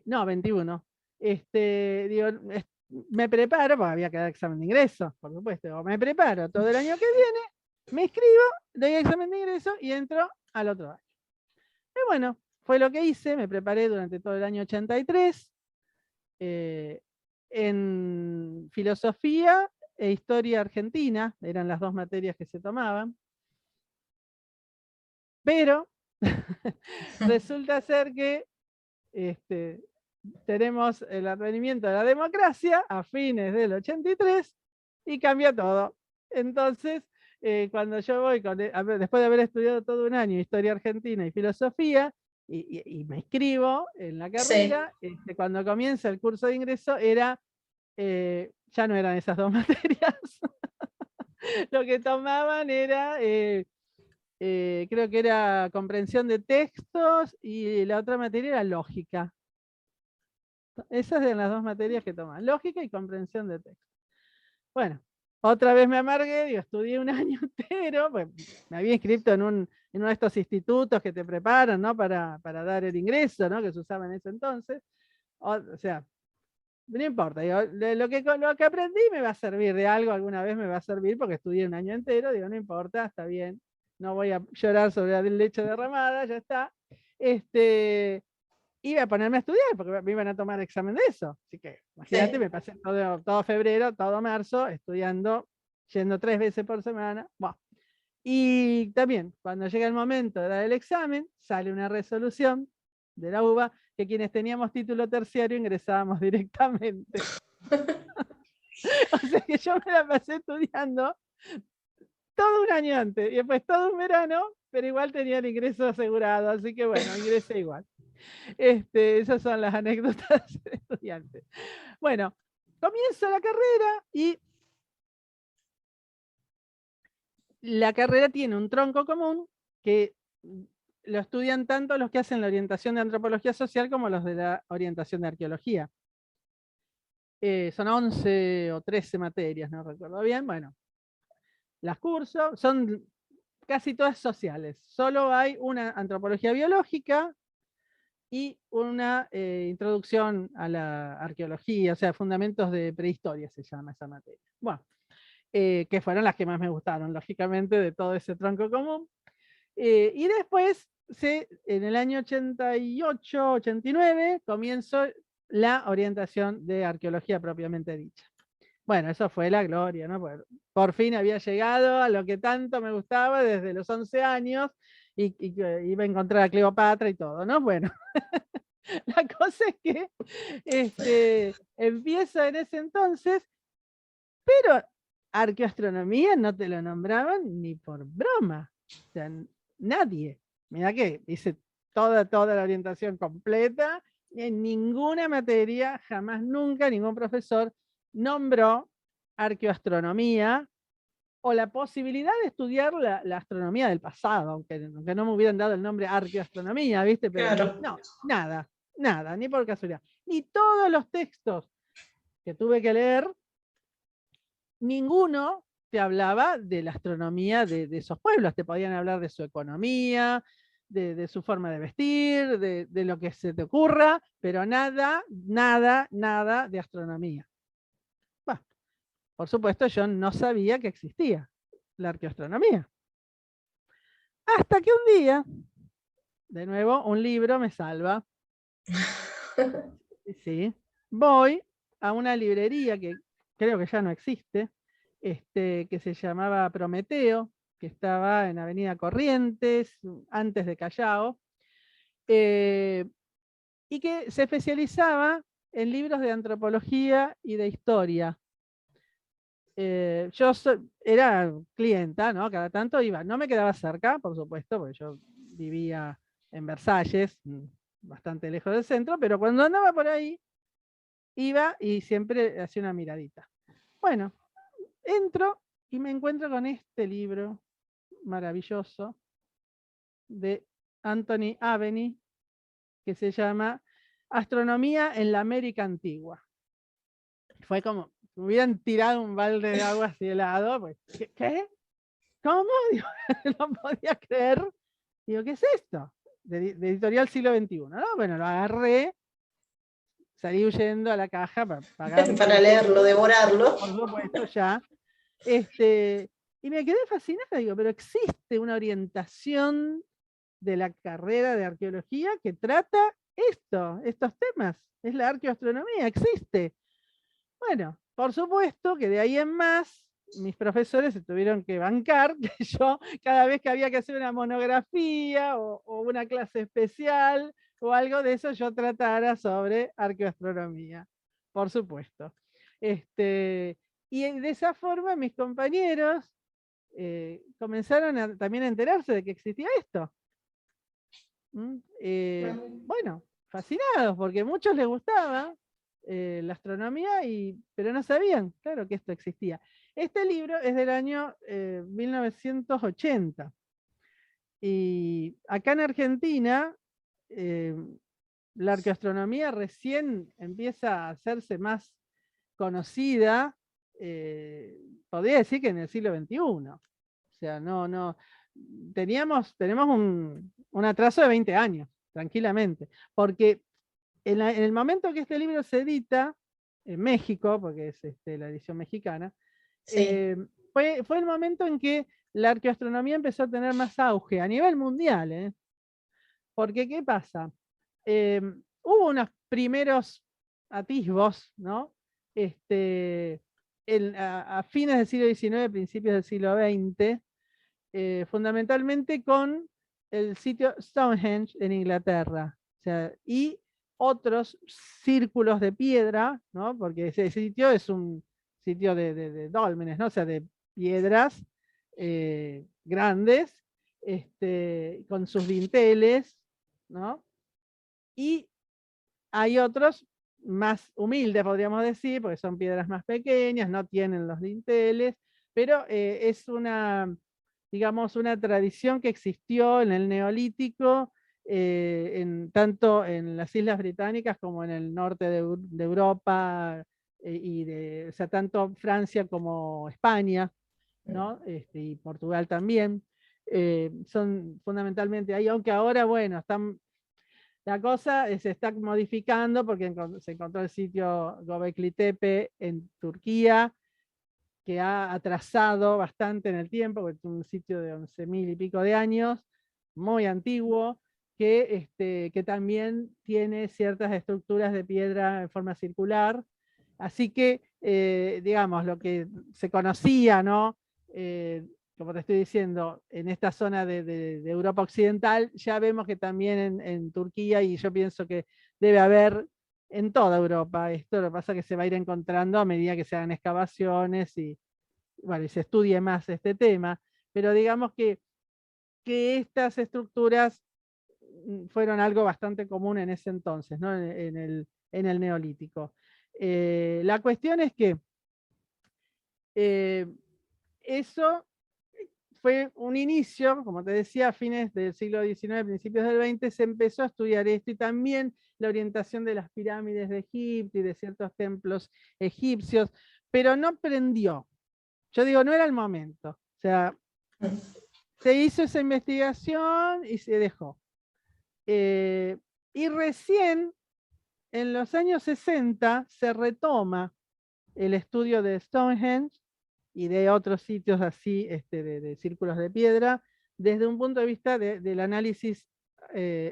No, 21. Digo, me preparo, porque había que dar examen de ingreso, por supuesto, me preparo todo el año que viene, me inscribo, doy examen de ingreso y entro al otro año. Y bueno, fue lo que hice, me preparé durante todo el año 83, en filosofía e historia argentina, eran las 2 materias que se tomaban, pero resulta ser que tenemos el advenimiento de la democracia a fines del 83 y cambia todo. Entonces, cuando yo voy, después de haber estudiado todo un año historia argentina y filosofía, y me inscribo en la carrera, sí. Cuando comienza el curso de ingreso ya no eran esas 2 materias. Lo que tomaban era, creo que era comprensión de textos, y la otra materia era lógica. Esas eran las 2 materias que toman, lógica y comprensión de texto. Bueno, otra vez me amargué, digo, estudié un año entero, pues me había inscrito en uno de estos institutos que te preparan, ¿no? para dar el ingreso, ¿no? Que se usaba en ese entonces. O sea, no importa, digo, lo que aprendí me va a servir de algo, alguna vez me va a servir porque estudié un año entero, digo, no importa, está bien, no voy a llorar sobre la leche derramada, ya está. Iba a ponerme a estudiar porque me iban a tomar examen de eso. Así que, imagínate, Sí. me pasé todo febrero, todo marzo, estudiando, yendo 3 veces por semana. Bueno. Y también, cuando llega el momento de dar el examen, sale una resolución de la UBA que quienes teníamos título terciario ingresábamos directamente. O sea que yo me la pasé estudiando todo un año antes y después todo un verano, pero igual tenía el ingreso asegurado, así que bueno, ingresé igual. Esas son las anécdotas de estudiantes. Bueno, comienzo la carrera y la carrera tiene un tronco común que lo estudian tanto los que hacen la orientación de antropología social como los de la orientación de arqueología. Son 11 o 13 materias, no recuerdo bien. Bueno, las curso, son casi todas sociales. Solo hay una antropología biológica y una introducción a la arqueología, o sea, fundamentos de prehistoria se llama esa materia. Bueno, que fueron las que más me gustaron, lógicamente, de todo ese tronco común. Y después, en el año 88, 89, comienzo la orientación de arqueología propiamente dicha. Bueno, eso fue la gloria, ¿no? Por fin había llegado a lo que tanto me gustaba desde los 11 años y iba a encontrar a Cleopatra y todo, ¿no? Bueno, la cosa es que empiezo en ese entonces, pero arqueoastronomía no te lo nombraban ni por broma. O sea, nadie. Mira que hice toda la orientación completa, en ninguna materia, jamás nunca ningún profesor nombró arqueoastronomía o la posibilidad de estudiar la astronomía del pasado, aunque no me hubieran dado el nombre arqueoastronomía, ¿viste? Pero Claro. no, nada, ni por casualidad. Ni todos los textos que tuve que leer, ninguno te hablaba de la astronomía de esos pueblos, te podían hablar de su economía, de su forma de vestir, de lo que se te ocurra, pero nada de astronomía. Bueno, por supuesto yo no sabía que existía la arqueoastronomía. Hasta que un día, de nuevo, un libro me salva. Sí, voy a una librería que creo que ya no existe, que se llamaba Prometeo, que estaba en Avenida Corrientes, antes de Callao, y que se especializaba en libros de antropología y de historia. Yo era clienta, ¿no? Cada tanto iba, no me quedaba cerca, por supuesto, porque yo vivía en Versalles, bastante lejos del centro, pero cuando andaba por ahí, iba y siempre hacía una miradita. Bueno, entro y me encuentro con este libro maravilloso de Anthony Aveni, que se llama Astronomía en la América Antigua. Fue como, me hubieran tirado un balde de agua así helado, pues, ¿qué? ¿Cómo? Digo, no podía creer. Digo, ¿qué es esto? De editorial siglo XXI, ¿no? Bueno, lo agarré, salí huyendo a la caja para pagar. Para leerlo, devorarlo. Por supuesto, ya. Y me quedé fascinada, digo, pero existe una orientación de la carrera de arqueología que trata estos temas. Es la arqueoastronomía, existe. Bueno, por supuesto que de ahí en más, mis profesores se tuvieron que bancar que yo, cada vez que había que hacer una monografía o una clase especial o algo de eso, yo tratara sobre arqueoastronomía, por supuesto. Y de esa forma mis compañeros comenzaron también a enterarse de que existía esto. Bueno, fascinados, porque a muchos les gustaba la astronomía, pero no sabían, claro, que esto existía. Este libro es del año 1980. Y acá en Argentina, la arqueoastronomía recién empieza a hacerse más conocida, podría decir que en el siglo XXI. O sea, tenemos un atraso de 20 años, tranquilamente, porque en el momento que este libro se edita, en México, porque es la edición mexicana, Sí, fue el momento en que la arqueoastronomía empezó a tener más auge a nivel mundial, ¿eh? Porque, ¿qué pasa? Hubo unos primeros atisbos, ¿no? A fines del siglo XIX, principios del siglo XX, fundamentalmente con el sitio Stonehenge en Inglaterra. O sea, y otros círculos de piedra, ¿no? Porque ese sitio es un sitio de dólmenes, ¿no? O sea, de piedras grandes, con sus dinteles, ¿no? Y hay otros más humildes, podríamos decir, porque son piedras más pequeñas, no tienen los dinteles, pero es una, digamos, una tradición que existió en el Neolítico, tanto en las Islas Británicas como en el norte de Europa, o sea, tanto Francia como España, ¿no? Y Portugal también. Son fundamentalmente ahí, aunque ahora, bueno, la cosa se está modificando porque se encontró el sitio Göbekli Tepe en Turquía, que ha atrasado bastante en el tiempo, porque es un sitio de 11.000 y pico de años, muy antiguo, que también tiene ciertas estructuras de piedra en forma circular. Así que, digamos, lo que se conocía, ¿no? Como te estoy diciendo, en esta zona de Europa Occidental, ya vemos que también en Turquía, y yo pienso que debe haber en toda Europa. Esto lo que pasa es que se va a ir encontrando a medida que se hagan excavaciones y, bueno, y se estudie más este tema, pero digamos que estas estructuras fueron algo bastante común en ese entonces, ¿no? En el Neolítico. La cuestión es que eso fue un inicio, como te decía, a fines del siglo XIX, principios del XX, se empezó a estudiar esto, y también la orientación de las pirámides de Egipto y de ciertos templos egipcios, pero no prendió. Yo digo, no era el momento. O sea, se hizo esa investigación y se dejó. Y recién, en los años 60, se retoma el estudio de Stonehenge y de otros sitios así, de círculos de piedra, desde un punto de vista del análisis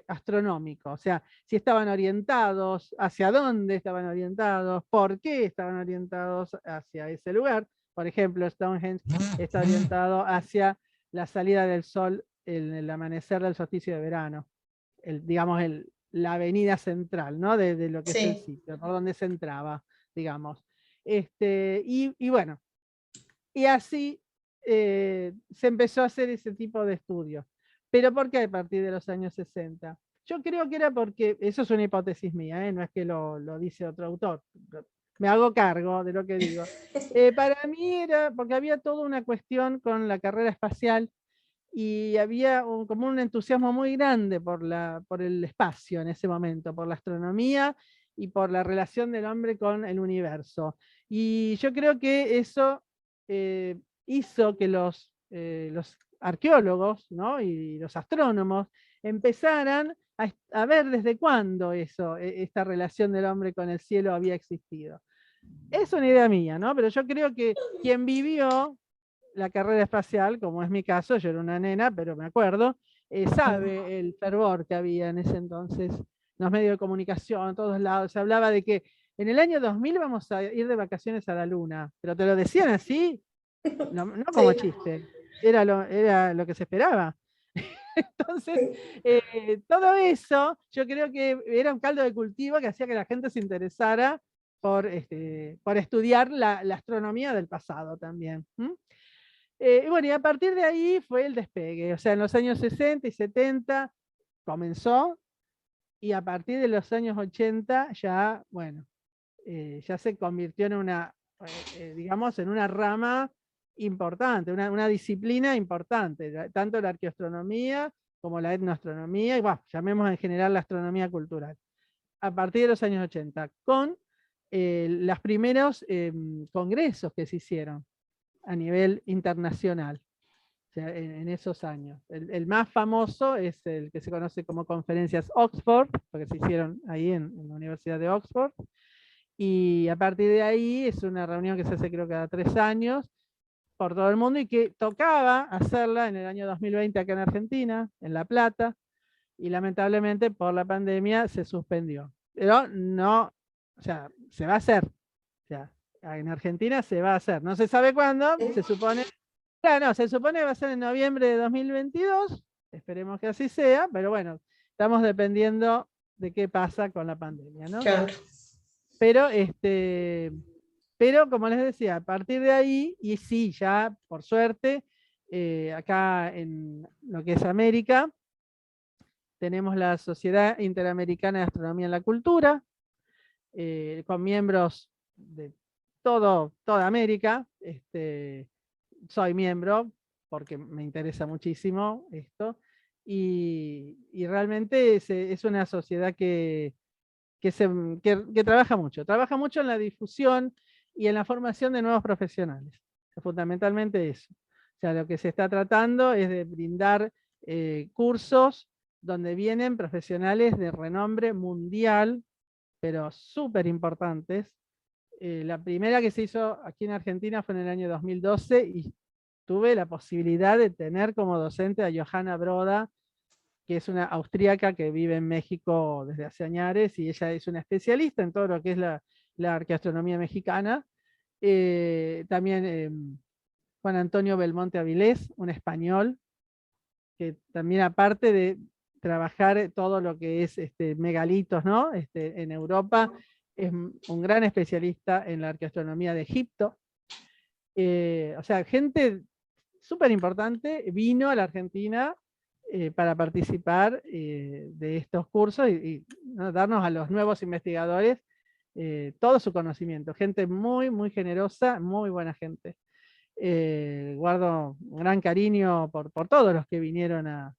astronómico. O sea, si estaban orientados, hacia dónde estaban orientados, por qué estaban orientados hacia ese lugar. Por ejemplo, Stonehenge está orientado hacia la salida del sol en el amanecer del solsticio de verano. Digamos, la avenida central, ¿no? De lo que es el sí. sitio, por donde se entraba, digamos. Y bueno, y así se empezó a hacer ese tipo de estudios. ¿Pero por qué a partir de los años 60? Yo creo que era porque, eso es una hipótesis mía, no es que lo dice otro autor, me hago cargo de lo que digo. Para mí era porque había toda una cuestión con la carrera espacial, y había como un entusiasmo muy grande por el espacio en ese momento, por la astronomía y por la relación del hombre con el universo. Y yo creo que eso hizo que los arqueólogos, ¿no? Y los astrónomos empezaran a ver desde cuándo esta relación del hombre con el cielo había existido. Es una idea mía, ¿no? Pero yo creo que quien vivió la carrera espacial, como es mi caso, yo era una nena, pero me acuerdo, sabe el fervor que había en ese entonces, en los medios de comunicación, en todos lados. Se hablaba de que en el año 2000 vamos a ir de vacaciones a la Luna, pero te lo decían así, no como Sí. chiste, era lo que se esperaba. Entonces, todo eso, yo creo que era un caldo de cultivo que hacía que la gente se interesara por estudiar la astronomía del pasado también. Y bueno, y a partir de ahí fue el despegue. O sea, en los años 60 y 70 comenzó, y a partir de los años 80 ya, bueno, ya se convirtió en digamos, en una rama importante, una disciplina importante, tanto la arqueoastronomía como la etnoastronomía, y bueno, llamemos en general la astronomía cultural. A partir de los años 80, con los primeros congresos que se hicieron a nivel internacional. sea, en esos años. El más famoso es el que se conoce como Conferencias Oxford, porque se hicieron ahí en la Universidad de Oxford, y a partir de ahí es una reunión que se hace creo cada 3 años por todo el mundo y que tocaba hacerla en el año 2020 acá en Argentina, en La Plata, y lamentablemente por la pandemia se suspendió. Pero no, o sea, se va a hacer. O sea, en Argentina se va a hacer. No se sabe cuándo, se supone. Claro, no, se supone que va a ser en noviembre de 2022. Esperemos que así sea, pero bueno, estamos dependiendo de qué pasa con la pandemia, ¿no? Claro. Pero, pero como les decía, a partir de ahí, y sí, ya por suerte, acá en lo que es América, tenemos la Sociedad Interamericana de Astronomía en la Cultura, con miembros de toda América. Soy miembro porque me interesa muchísimo esto, y realmente es una sociedad que trabaja mucho en la difusión y en la formación de nuevos profesionales. Fundamentalmente eso. O sea, lo que se está tratando es de brindar cursos donde vienen profesionales de renombre mundial, pero súper importantes. La primera que se hizo aquí en Argentina fue en el año 2012 y tuve la posibilidad de tener como docente a Johanna Broda, que es una austríaca que vive en México desde hace años, y ella es una especialista en todo lo que es la arqueoastronomía mexicana. También Juan Antonio Belmonte Avilés, un español, que también aparte de trabajar todo lo que es megalitos, ¿no? En Europa, es un gran especialista en la arqueoastronomía de Egipto. O sea, gente súper importante vino a la Argentina para participar de estos cursos y ¿no? darnos a los nuevos investigadores todo su conocimiento. Gente muy, muy generosa, muy buena gente. Guardo un gran cariño por todos los que vinieron a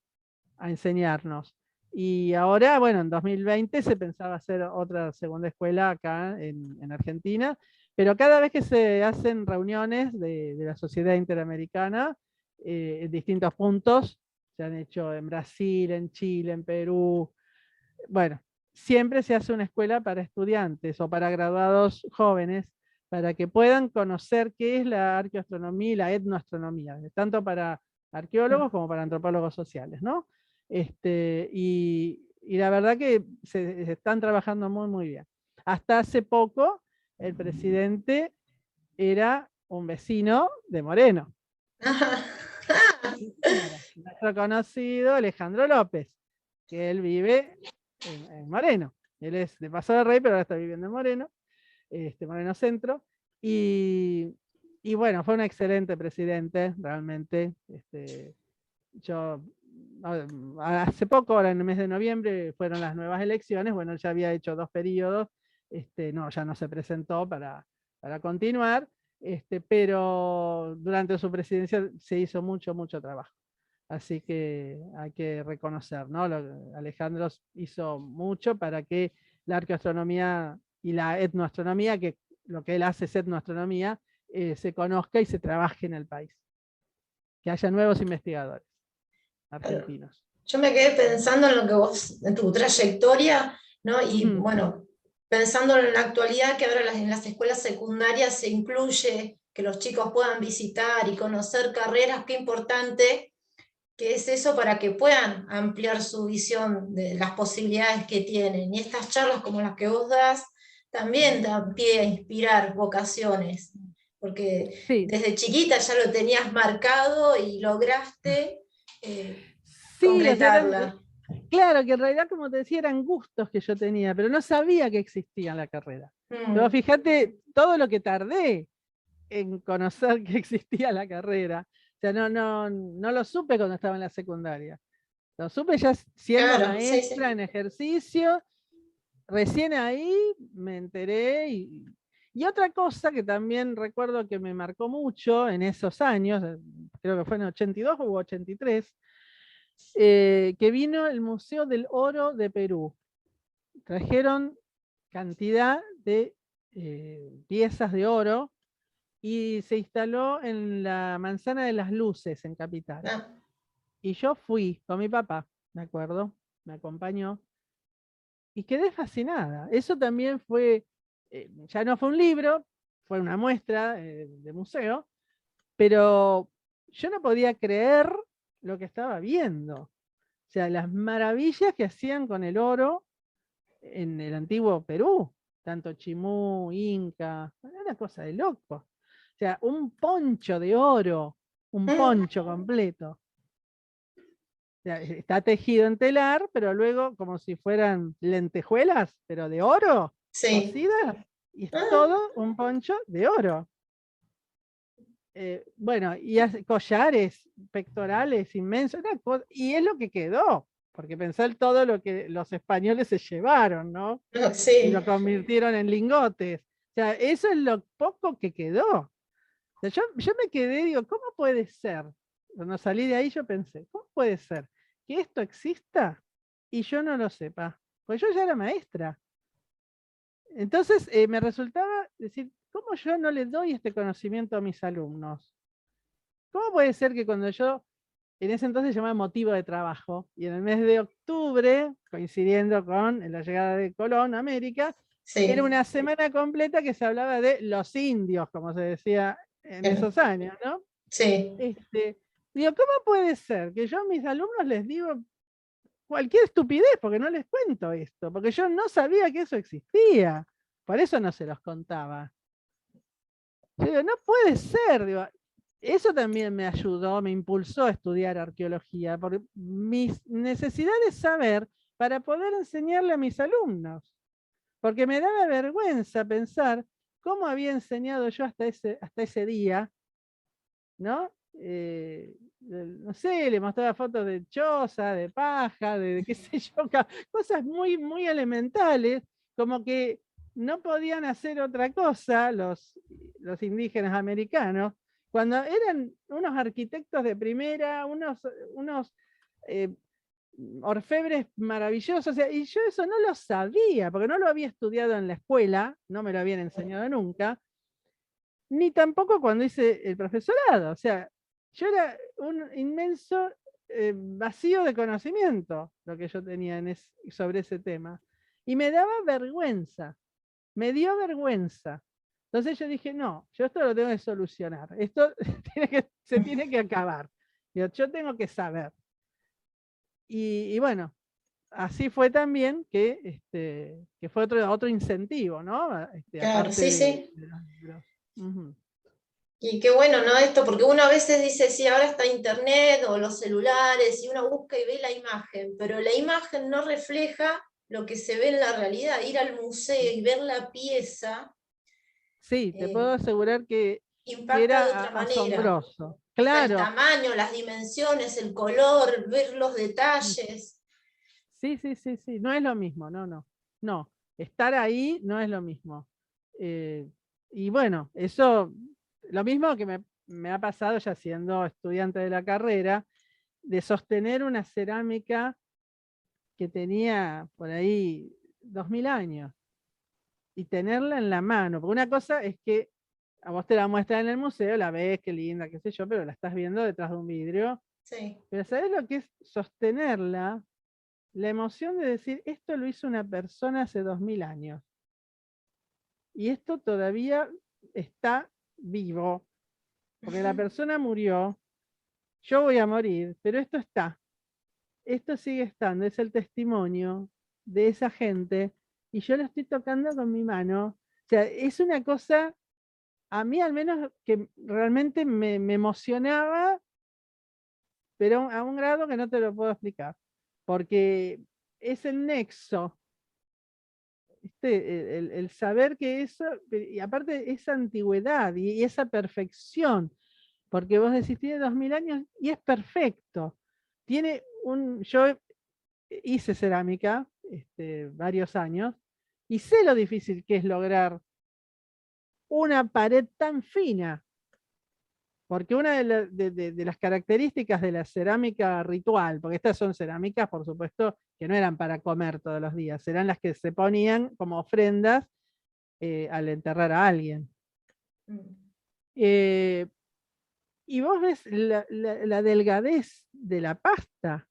enseñarnos. Y ahora, bueno, en 2020 se pensaba hacer otra segunda escuela acá en Argentina, pero cada vez que se hacen reuniones de la Sociedad Interamericana en distintos puntos, se han hecho en Brasil, en Chile, en Perú, bueno, siempre se hace una escuela para estudiantes o para graduados jóvenes, para que puedan conocer qué es la arqueoastronomía y la etnoastronomía, tanto para arqueólogos como para antropólogos sociales, ¿no? Y la verdad que se están trabajando muy, muy bien. Hasta hace poco, el presidente era un vecino de Moreno. Nuestro conocido Alejandro López, que él vive en Moreno. Él es de Paso de Rey, pero ahora está viviendo en Moreno, Moreno Centro. Y bueno, fue un excelente presidente, realmente. Yo hace poco, ahora en el mes de noviembre, fueron las nuevas elecciones. Bueno, él ya había hecho 2 periodos, no, ya no se presentó para continuar, pero durante su presidencia se hizo mucho, mucho trabajo. Así que hay que reconocer, ¿no? Alejandro hizo mucho para que la arqueoastronomía y la etnoastronomía, que lo que él hace es etnoastronomía, se conozca y se trabaje en el país. Que haya nuevos investigadores argentinos. Yo me quedé pensando en lo que vos, en tu trayectoria, ¿no? Y bueno, pensando en la actualidad, que ahora en las escuelas secundarias se incluye que los chicos puedan visitar y conocer carreras, qué importante que es eso para que puedan ampliar su visión de las posibilidades que tienen. Y estas charlas como las que vos das también dan pie a inspirar vocaciones, porque sí. desde chiquita ya lo tenías marcado y lograste Sí, concretarla. Claro, que en realidad, como te decía, eran gustos que yo tenía, pero no sabía que existía en la carrera. Pero fíjate todo lo que tardé en conocer que existía la carrera. O sea, no lo supe cuando estaba en la secundaria. Lo supe ya siendo Claro, sí, maestra sí. en ejercicio. Recién ahí me enteré. Y otra cosa que también recuerdo que me marcó mucho en esos años, creo que fue en 82 u 83, que vino el Museo del Oro de Perú. Trajeron cantidad de piezas de oro y se instaló en la Manzana de las Luces, en Capital. Ah, Y yo fui con mi papá, me acuerdo, me acompañó, y quedé fascinada. Eso también fue, ya no fue un libro, fue una muestra de museo, pero yo no podía creer lo que estaba viendo. O sea, las maravillas que hacían con el oro en el antiguo Perú, tanto Chimú, Inca, era una cosa de loco. O sea, un poncho de oro, un mm, poncho completo. O sea, está tejido en telar, pero luego como si fueran lentejuelas, pero de oro, sí. cosidas, y es Ah, todo un poncho de oro. Bueno, y hace collares pectorales inmensos, y es lo que quedó, porque pensar todo lo que los españoles se llevaron, ¿no? no, Y lo sí. convirtieron en lingotes. O sea, eso es lo poco que quedó. O sea, yo me quedé, digo, ¿cómo puede ser? Cuando salí de ahí yo pensé, ¿cómo puede ser que esto exista y yo no lo sepa? Pues yo ya era maestra. Entonces me resultaba decir, ¿cómo yo no le doy este conocimiento a mis alumnos? ¿Cómo puede ser que cuando yo, en ese entonces se llamaba motivo de trabajo, y en el mes de octubre, coincidiendo con la llegada de Colón a América, era Sí. una semana completa que se hablaba de los indios, como se decía en esos años, ¿no? Sí. Digo, ¿cómo puede ser que yo a mis alumnos les digo cualquier estupidez, porque no les cuento esto, porque yo no sabía que eso existía, por eso no se los contaba? Yo digo, no puede ser, digo, eso también me ayudó, me impulsó a estudiar arqueología, por mis necesidades de saber para poder enseñarle a mis alumnos, porque me daba vergüenza pensar cómo había enseñado yo hasta ese día, ¿no? No sé, le mostraba fotos de choza, de paja, de qué sé yo, cosas muy, muy elementales, como que no podían hacer otra cosa los indígenas americanos, cuando eran unos arquitectos de primera, unos eh, orfebres maravillosos, o sea, y yo eso no lo sabía, porque no lo había estudiado en la escuela, no me lo habían enseñado nunca, ni tampoco cuando hice el profesorado. O sea, yo era un inmenso vacío de conocimiento lo que yo tenía sobre ese tema. Y me daba vergüenza, me dio vergüenza. Entonces yo dije, no, yo esto lo tengo que solucionar, esto se tiene que acabar. Yo tengo que saber. Y bueno, así fue también que fue otro incentivo, ¿no? Claro, Aparte sí, sí. de los libros. Ujú. Y qué bueno, ¿no? Esto, porque uno a veces dice, sí, ahora está internet o los celulares, y uno busca y ve la imagen, pero la imagen no refleja lo que se ve en la realidad. Ir al museo y ver la pieza Sí, te puedo eh, asegurar que impacta de era otra manera. asombroso. O sea, el Claro, tamaño, las dimensiones, el color, ver los mm, detalles. sí, sí, sí, sí, no es lo mismo, no, no, no, estar ahí no es lo mismo. Eh, y bueno, eso, lo mismo que me ha pasado ya siendo estudiante de la carrera, de sostener una cerámica que tenía por ahí 2000 años y tenerla en la mano, porque una cosa es que a vos te la muestran en el museo, la ves, qué linda, qué sé yo, pero la estás viendo detrás de un vidrio. Sí. Pero ¿sabés lo que es sostenerla? La emoción de decir, esto lo hizo una persona hace 2000 años. Y esto todavía está vivo. Porque la persona murió, yo voy a morir, pero esto está. Esto sigue estando, es el testimonio de esa gente. Y yo lo estoy tocando con mi mano. O sea, es una cosa, a mí al menos, que realmente me emocionaba, pero a un grado que no te lo puedo explicar. Porque es el nexo, ¿viste? El saber que eso, y aparte esa antigüedad y esa perfección, porque vos decís, tiene 2000 años y es perfecto. Yo hice cerámica varios años y sé lo difícil que es lograr una pared tan fina. Porque una de las características de la cerámica ritual, porque estas son cerámicas, por supuesto, que no eran para comer todos los días, eran las que se ponían como ofrendas al enterrar a alguien. Mm. Y vos ves la delgadez de la pasta,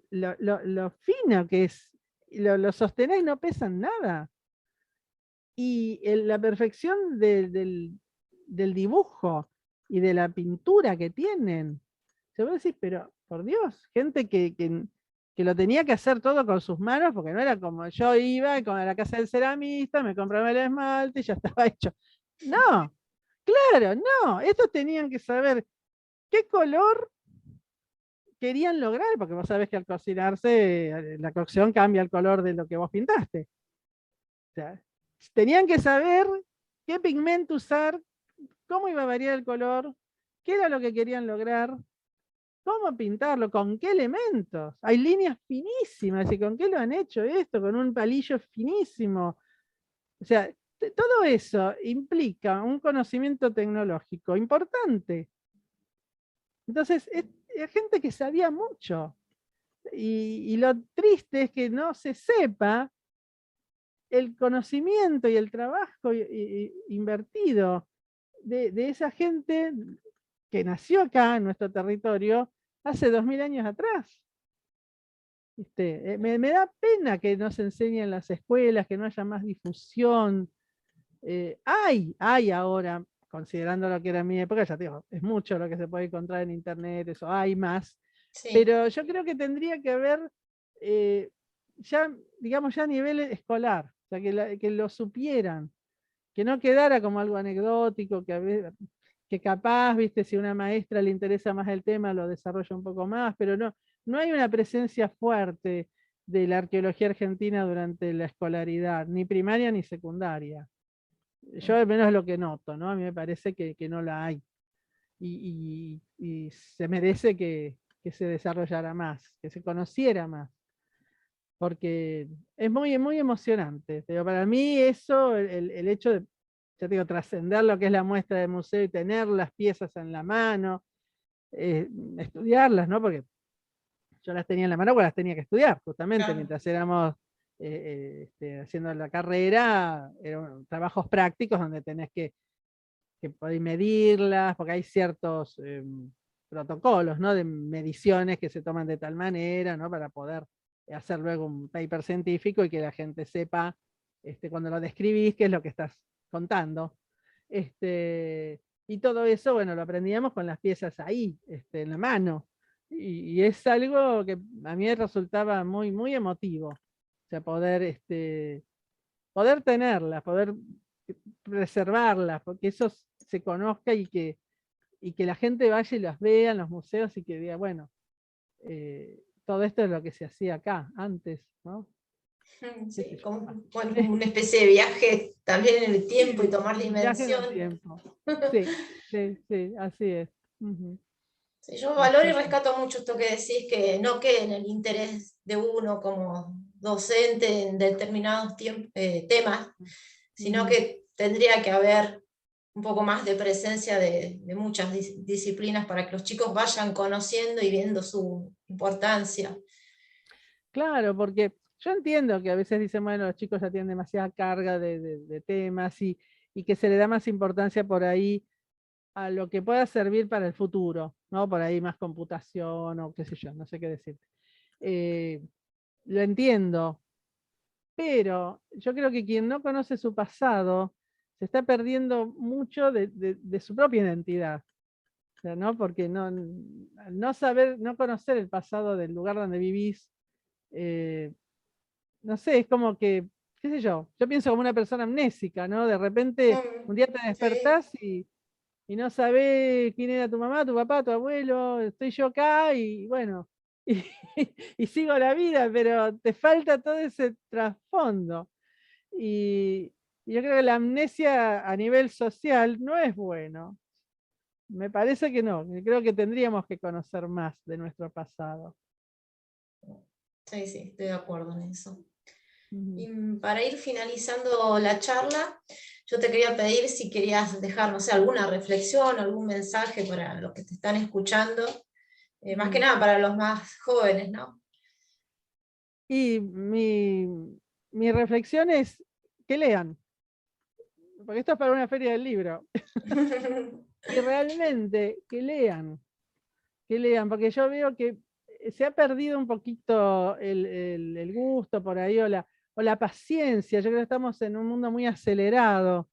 lo fino que es, lo sostenés y no pesan nada. Y la perfección del dibujo y de la pintura que tienen. Se vos decís, pero por Dios, gente que lo tenía que hacer todo con sus manos, porque no era como yo iba con la casa del ceramista, me compraba el esmalte y ya estaba hecho. No, claro, no. Estos tenían que saber qué color querían lograr, porque vos sabés que al cocinarse, la cocción cambia el color de lo que vos pintaste. O sea, tenían que saber qué pigmento usar, cómo iba a variar el color, qué era lo que querían lograr, cómo pintarlo, con qué elementos. Hay líneas finísimas, y con qué lo han hecho esto, con un palillo finísimo. O sea, todo eso implica un conocimiento tecnológico importante. Entonces, es gente que sabía mucho. Y lo triste es que no se sepa el conocimiento y el trabajo invertido de esa gente que nació acá en nuestro territorio hace 2000 años atrás. Me da pena que no se enseñe en las escuelas, que no haya más difusión. Hay ahora, considerando lo que era mi época, ya te digo, es mucho lo que se puede encontrar en internet, eso hay más, Sí. pero yo creo que tendría que haber ya, digamos, ya a nivel escolar, o sea, que lo supieran, que no quedara como algo anecdótico, que capaz, viste, si a una maestra le interesa más el tema, lo desarrolla un poco más, pero no hay una presencia fuerte de la arqueología argentina durante la escolaridad, ni primaria ni secundaria. Yo al menos es lo que noto, ¿no? A mí me parece que no la hay. Y se merece que se desarrollara más, que se conociera más. Porque es muy, muy emocionante. Pero para mí eso, el hecho de, ya te digo, trascender lo que es la muestra del museo y tener las piezas en la mano, estudiarlas, ¿no? Porque yo las tenía en la mano porque las tenía que estudiar, justamente, Claro. mientras éramos haciendo la carrera, eran trabajos prácticos donde tenés que poder medirlas, porque hay ciertos protocolos, ¿no? De mediciones que se toman de tal manera, ¿no? Para poder hacer luego un paper científico y que la gente sepa, cuando lo describís, qué es lo que estás contando. Y todo eso, bueno, lo aprendíamos con las piezas ahí, en la mano. Y es algo que a mí me resultaba muy, muy emotivo. O sea, poder tenerlas, poder preservarlas, porque eso se conozca y que la gente vaya y las vea en los museos y que diga, bueno, todo esto es lo que se hacía acá antes, ¿no? Sí, como, Ah, bueno, como una especie de viaje también en el tiempo y sí, tomar viaje en el dimensión. tiempo. Sí, sí, sí, así es. Ujú. Sí, yo valoro y Así que, rescato mucho esto que decís, que no quede en el interés de uno como docente en determinados temas, sino ujú. que tendría que haber un poco más de presencia de muchas disciplinas para que los chicos vayan conociendo y viendo su importancia. Claro, porque yo entiendo que a veces dicen, bueno, los chicos ya tienen demasiada carga de temas y que se le da más importancia por ahí a lo que pueda servir para el futuro, ¿no? Por ahí más computación o qué sé yo, no sé qué decir. Eh, lo entiendo, pero yo creo que quien no conoce su pasado se está perdiendo mucho de su propia identidad, o sea, ¿no? Porque al no saber, no conocer el pasado del lugar donde vivís, eh, no sé, es como que, qué sé yo pienso como una persona amnésica, ¿no? De repente un día te Sí. despertás y no sabés quién era tu mamá, tu papá, tu abuelo, estoy yo acá y bueno, y, y sigo la vida, pero te falta todo ese trasfondo. Y, y yo creo que la amnesia a nivel social no es bueno. Me parece que no, creo que tendríamos que conocer más de nuestro pasado. Sí, sí, estoy de acuerdo en eso. Ujú. Y para ir finalizando la charla, yo te quería pedir si querías dejar, no sé, alguna reflexión, algún mensaje para los que te están escuchando, más que Mm. nada para los más jóvenes, ¿no? Y mi reflexión es que lean, porque esto es para una feria del libro, y realmente que lean, porque yo veo que se ha perdido un poquito el gusto por ahí, o la paciencia. Yo creo que estamos en un mundo muy acelerado,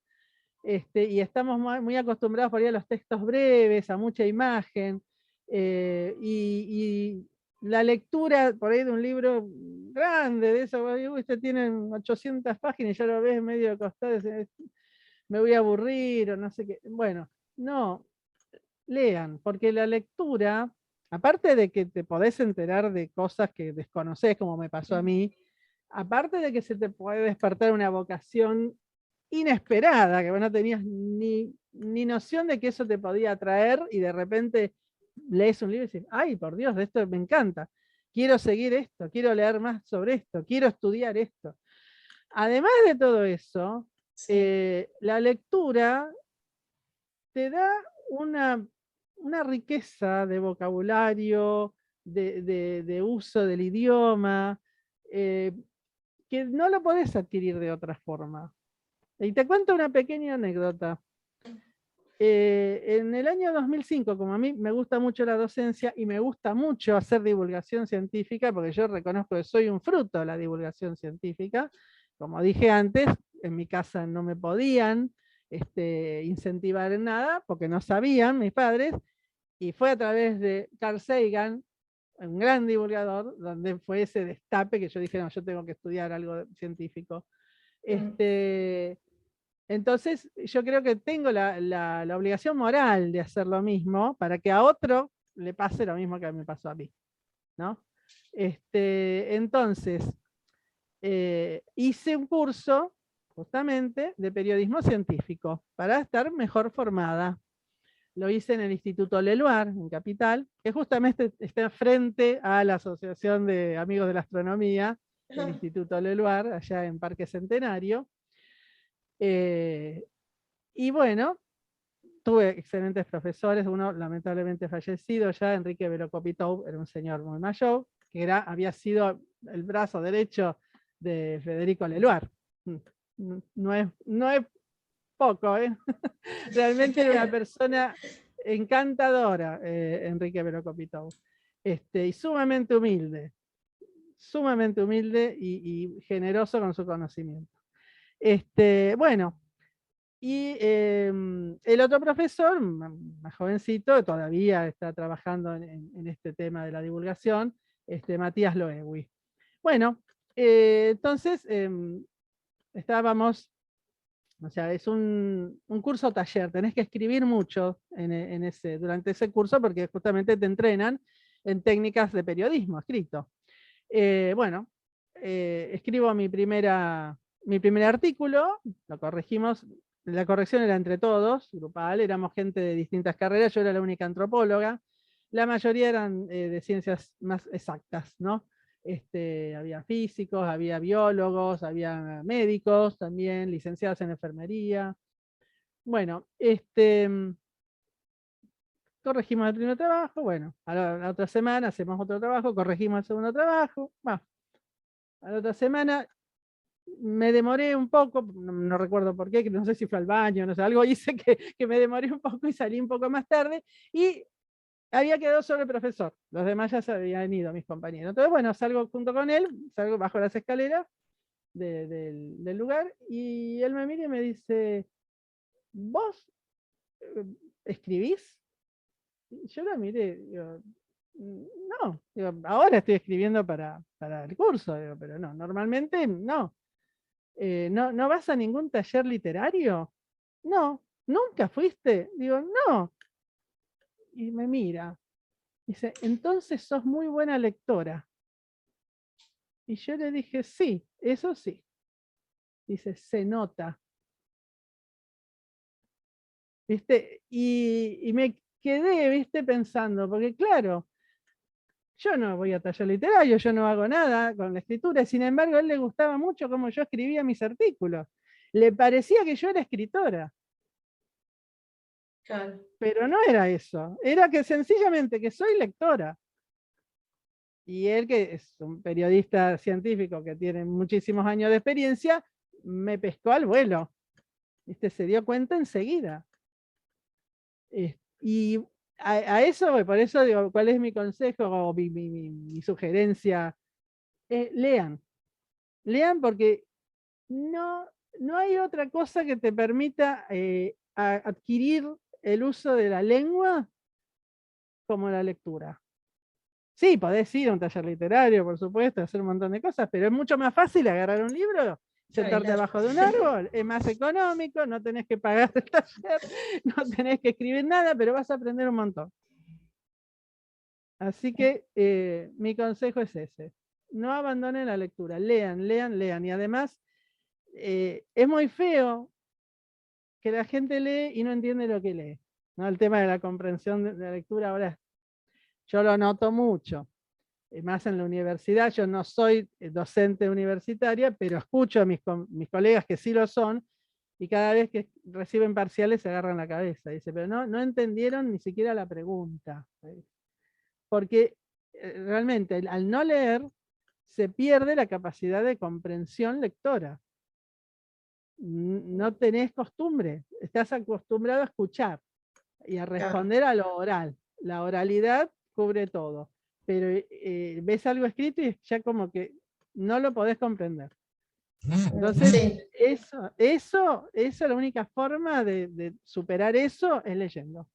y estamos muy acostumbrados por ahí a los textos breves, a mucha imagen, y la lectura por ahí de un libro grande, de eso, usted tiene 800 páginas y ya lo ves medio de costado, me voy a aburrir o no sé qué. Bueno, no, lean, porque la lectura, aparte de que te podés enterar de cosas que desconocés, como me pasó a mí, aparte de que se te puede despertar una vocación inesperada, que vos no tenías ni noción de que eso te podía atraer, y de repente lees un libro y dices, ay, por Dios, de esto me encanta, quiero seguir esto, quiero leer más sobre esto, quiero estudiar esto. Además de todo eso, Sí. la lectura te da una riqueza de vocabulario, de uso del idioma, eh, que no lo podés adquirir de otra forma. Y te cuento una pequeña anécdota. En el año 2005, como a mí me gusta mucho la docencia y me gusta mucho hacer divulgación científica, porque yo reconozco que soy un fruto de la divulgación científica, como dije antes, en mi casa no me podían incentivar en nada, porque no sabían mis padres, y fue a través de Carl Sagan, un gran divulgador, donde fue ese destape que yo dije, no, yo tengo que estudiar algo científico. Entonces, yo creo que tengo la obligación moral de hacer lo mismo para que a otro le pase lo mismo que me pasó a mí, ¿no? Entonces, hice un curso justamente de periodismo científico para estar mejor formada. Lo hice en el Instituto Leluar, en Capital, que justamente está frente a la Asociación de Amigos de la Astronomía, el Instituto Leluar, allá en Parque Centenario. Y bueno, tuve excelentes profesores, uno lamentablemente fallecido ya, Enrique Verocopitov, era un señor muy mayor, que había sido el brazo derecho de Federico Leluar. No es poco, ¿eh? Realmente era una persona encantadora, Enrique Verocopitov, y sumamente humilde y generoso con su conocimiento. Bueno, y el otro profesor, más jovencito, todavía está trabajando en este tema de la divulgación, Matías Loewi. Bueno, entonces estábamos, o sea, es un curso taller, tenés que escribir mucho durante ese curso, porque justamente te entrenan en técnicas de periodismo escrito. Bueno, escribo mi primer artículo, lo corregimos. La corrección era entre todos, grupal, éramos gente de distintas carreras, yo era la única antropóloga, la mayoría eran de ciencias más exactas, ¿no? Había físicos, había biólogos, había médicos también, licenciados en enfermería. Bueno, corregimos el primer trabajo, bueno, a la otra semana hacemos otro trabajo, corregimos el segundo trabajo, a la otra semana me demoré un poco, no recuerdo por qué, no sé si fue al baño, no sé, algo hice que me demoré un poco y salí un poco más tarde, y había quedado solo el profesor, los demás ya se habían ido, mis compañeros. Entonces, bueno, salgo junto con él, salgo bajo las escaleras del lugar, y él me mira y me dice, ¿vos escribís? Y yo la miré, digo, no, digo, ahora estoy escribiendo para el curso, digo, pero no, normalmente no. ¿No vas a ningún taller literario? No, ¿nunca fuiste? Digo, no. Y me mira, dice, entonces sos muy buena lectora. Y yo le dije, sí, eso sí. Dice, se nota. ¿Viste? Y me quedé, ¿viste? Pensando, porque claro, yo no voy a taller literario, yo no hago nada con la escritura, sin embargo, a él le gustaba mucho cómo yo escribía mis artículos. Le parecía que yo era escritora. Claro. Pero no era eso, era que sencillamente que soy lectora. Y él, que es un periodista científico que tiene muchísimos años de experiencia, me pescó al vuelo. Se dio cuenta enseguida. Y a eso, por eso digo, ¿cuál es mi consejo o mi sugerencia? Lean. Lean porque no hay otra cosa que te permita adquirir el uso de la lengua como la lectura. Sí, podés ir a un taller literario, por supuesto, hacer un montón de cosas, pero es mucho más fácil agarrar un libro, sentarte abajo de un árbol, es más económico, no tenés que pagar el taller, no tenés que escribir nada, pero vas a aprender un montón. Así que mi consejo es ese. No abandonen la lectura, lean, lean, lean. Y además, es muy feo que la gente lee y no entiende lo que lee, ¿no? El tema de la comprensión de la lectura ahora, yo lo noto mucho. Más en la universidad, yo no soy docente universitaria, pero escucho a mis colegas que sí lo son, y cada vez que reciben parciales se agarran la cabeza. Dice, pero no entendieron ni siquiera la pregunta. Porque realmente al no leer se pierde la capacidad de comprensión lectora. No tenés costumbre, estás acostumbrado a escuchar y a responder a lo oral. La oralidad cubre todo, pero ves algo escrito y ya como que no lo podés comprender. Entonces, sí. Eso, la única forma de superar eso es leyendo.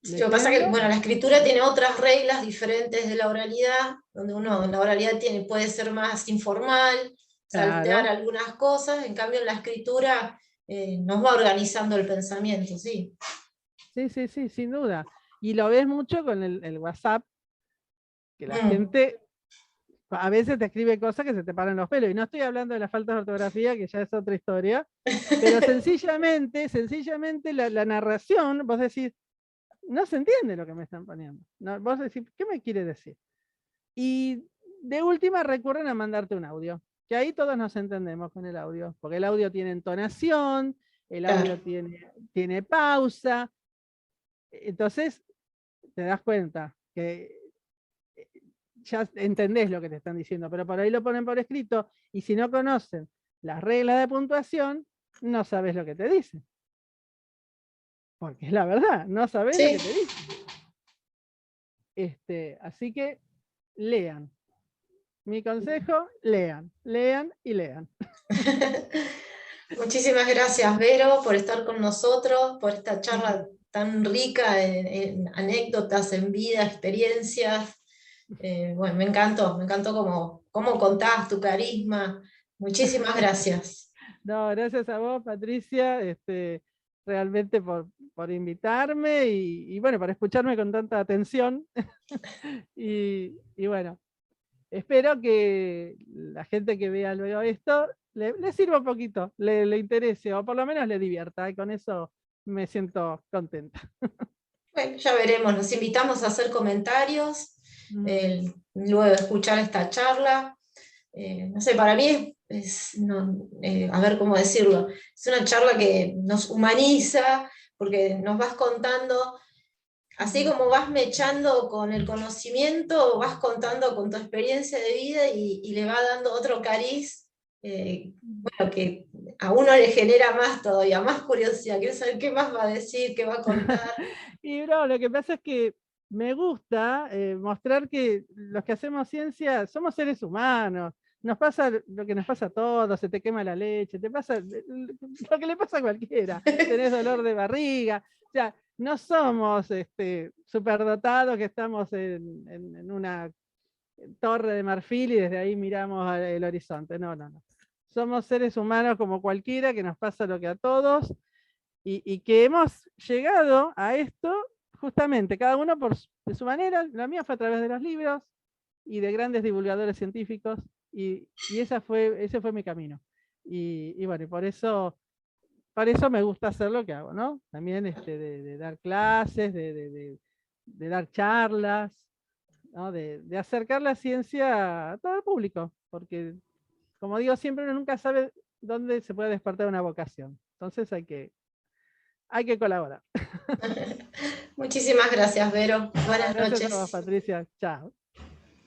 Lo que pasa es que, bueno, la escritura tiene otras reglas diferentes de la oralidad, donde uno en la oralidad puede ser más informal, saltear algunas cosas, en cambio en la escritura nos va organizando el pensamiento, sí. Sí, sin duda. Y lo ves mucho con el WhatsApp, que la gente a veces te escribe cosas que se te paran los pelos. Y no estoy hablando de la falta de ortografía, que ya es otra historia, pero sencillamente la narración, vos decís, no se entiende lo que me están poniendo. No, vos decís, ¿qué me quiere decir? Y de última recurren a mandarte un audio, que ahí todos nos entendemos con el audio, porque el audio tiene entonación, el audio tiene pausa. Entonces, te das cuenta que ya entendés lo que te están diciendo, pero por ahí lo ponen por escrito, y si no conocen las reglas de puntuación, no sabes lo que te dicen. Porque es la verdad, no sabes lo que te dicen. Así que lean. Mi consejo, lean, lean y lean. Muchísimas gracias, Vero, por estar con nosotros, por esta charla tan rica en anécdotas, en vida, experiencias. Bueno, me encantó cómo contás tu carisma. Muchísimas gracias. No, gracias a vos, Patricia, realmente por invitarme y bueno, por escucharme con tanta atención. y bueno, espero que la gente que vea luego esto le sirva un poquito, le interese, o por lo menos le divierta, y con eso me siento contenta. Bueno, ya veremos, nos invitamos a hacer comentarios, luego de escuchar esta charla. No sé, para mí a ver cómo decirlo, es una charla que nos humaniza, porque nos vas contando, así como vas mechando con el conocimiento, vas contando con tu experiencia de vida y le va dando otro cariz, bueno, que a uno le genera más todavía, más curiosidad, quiero saber qué más va a decir, qué va a contar. Y bro, lo que pasa es que me gusta mostrar que los que hacemos ciencia somos seres humanos. Nos pasa lo que nos pasa a todos, se te quema la leche, te pasa lo que le pasa a cualquiera, tenés dolor de barriga, o sea, no somos superdotados que estamos en una torre de marfil y desde ahí miramos el horizonte, no. Somos seres humanos como cualquiera, que nos pasa lo que a todos, y que hemos llegado a esto justamente, cada uno de su manera. La mía fue a través de los libros y de grandes divulgadores científicos, y ese fue mi camino. Y bueno, por eso me gusta hacer lo que hago, ¿no? También de dar clases, de dar charlas, ¿no? De acercar la ciencia a todo el público, porque, como digo siempre, uno nunca sabe dónde se puede despertar una vocación. Entonces hay que colaborar. Muchísimas gracias, Vero. Buenas noches. Gracias a vos, Patricia. Chao.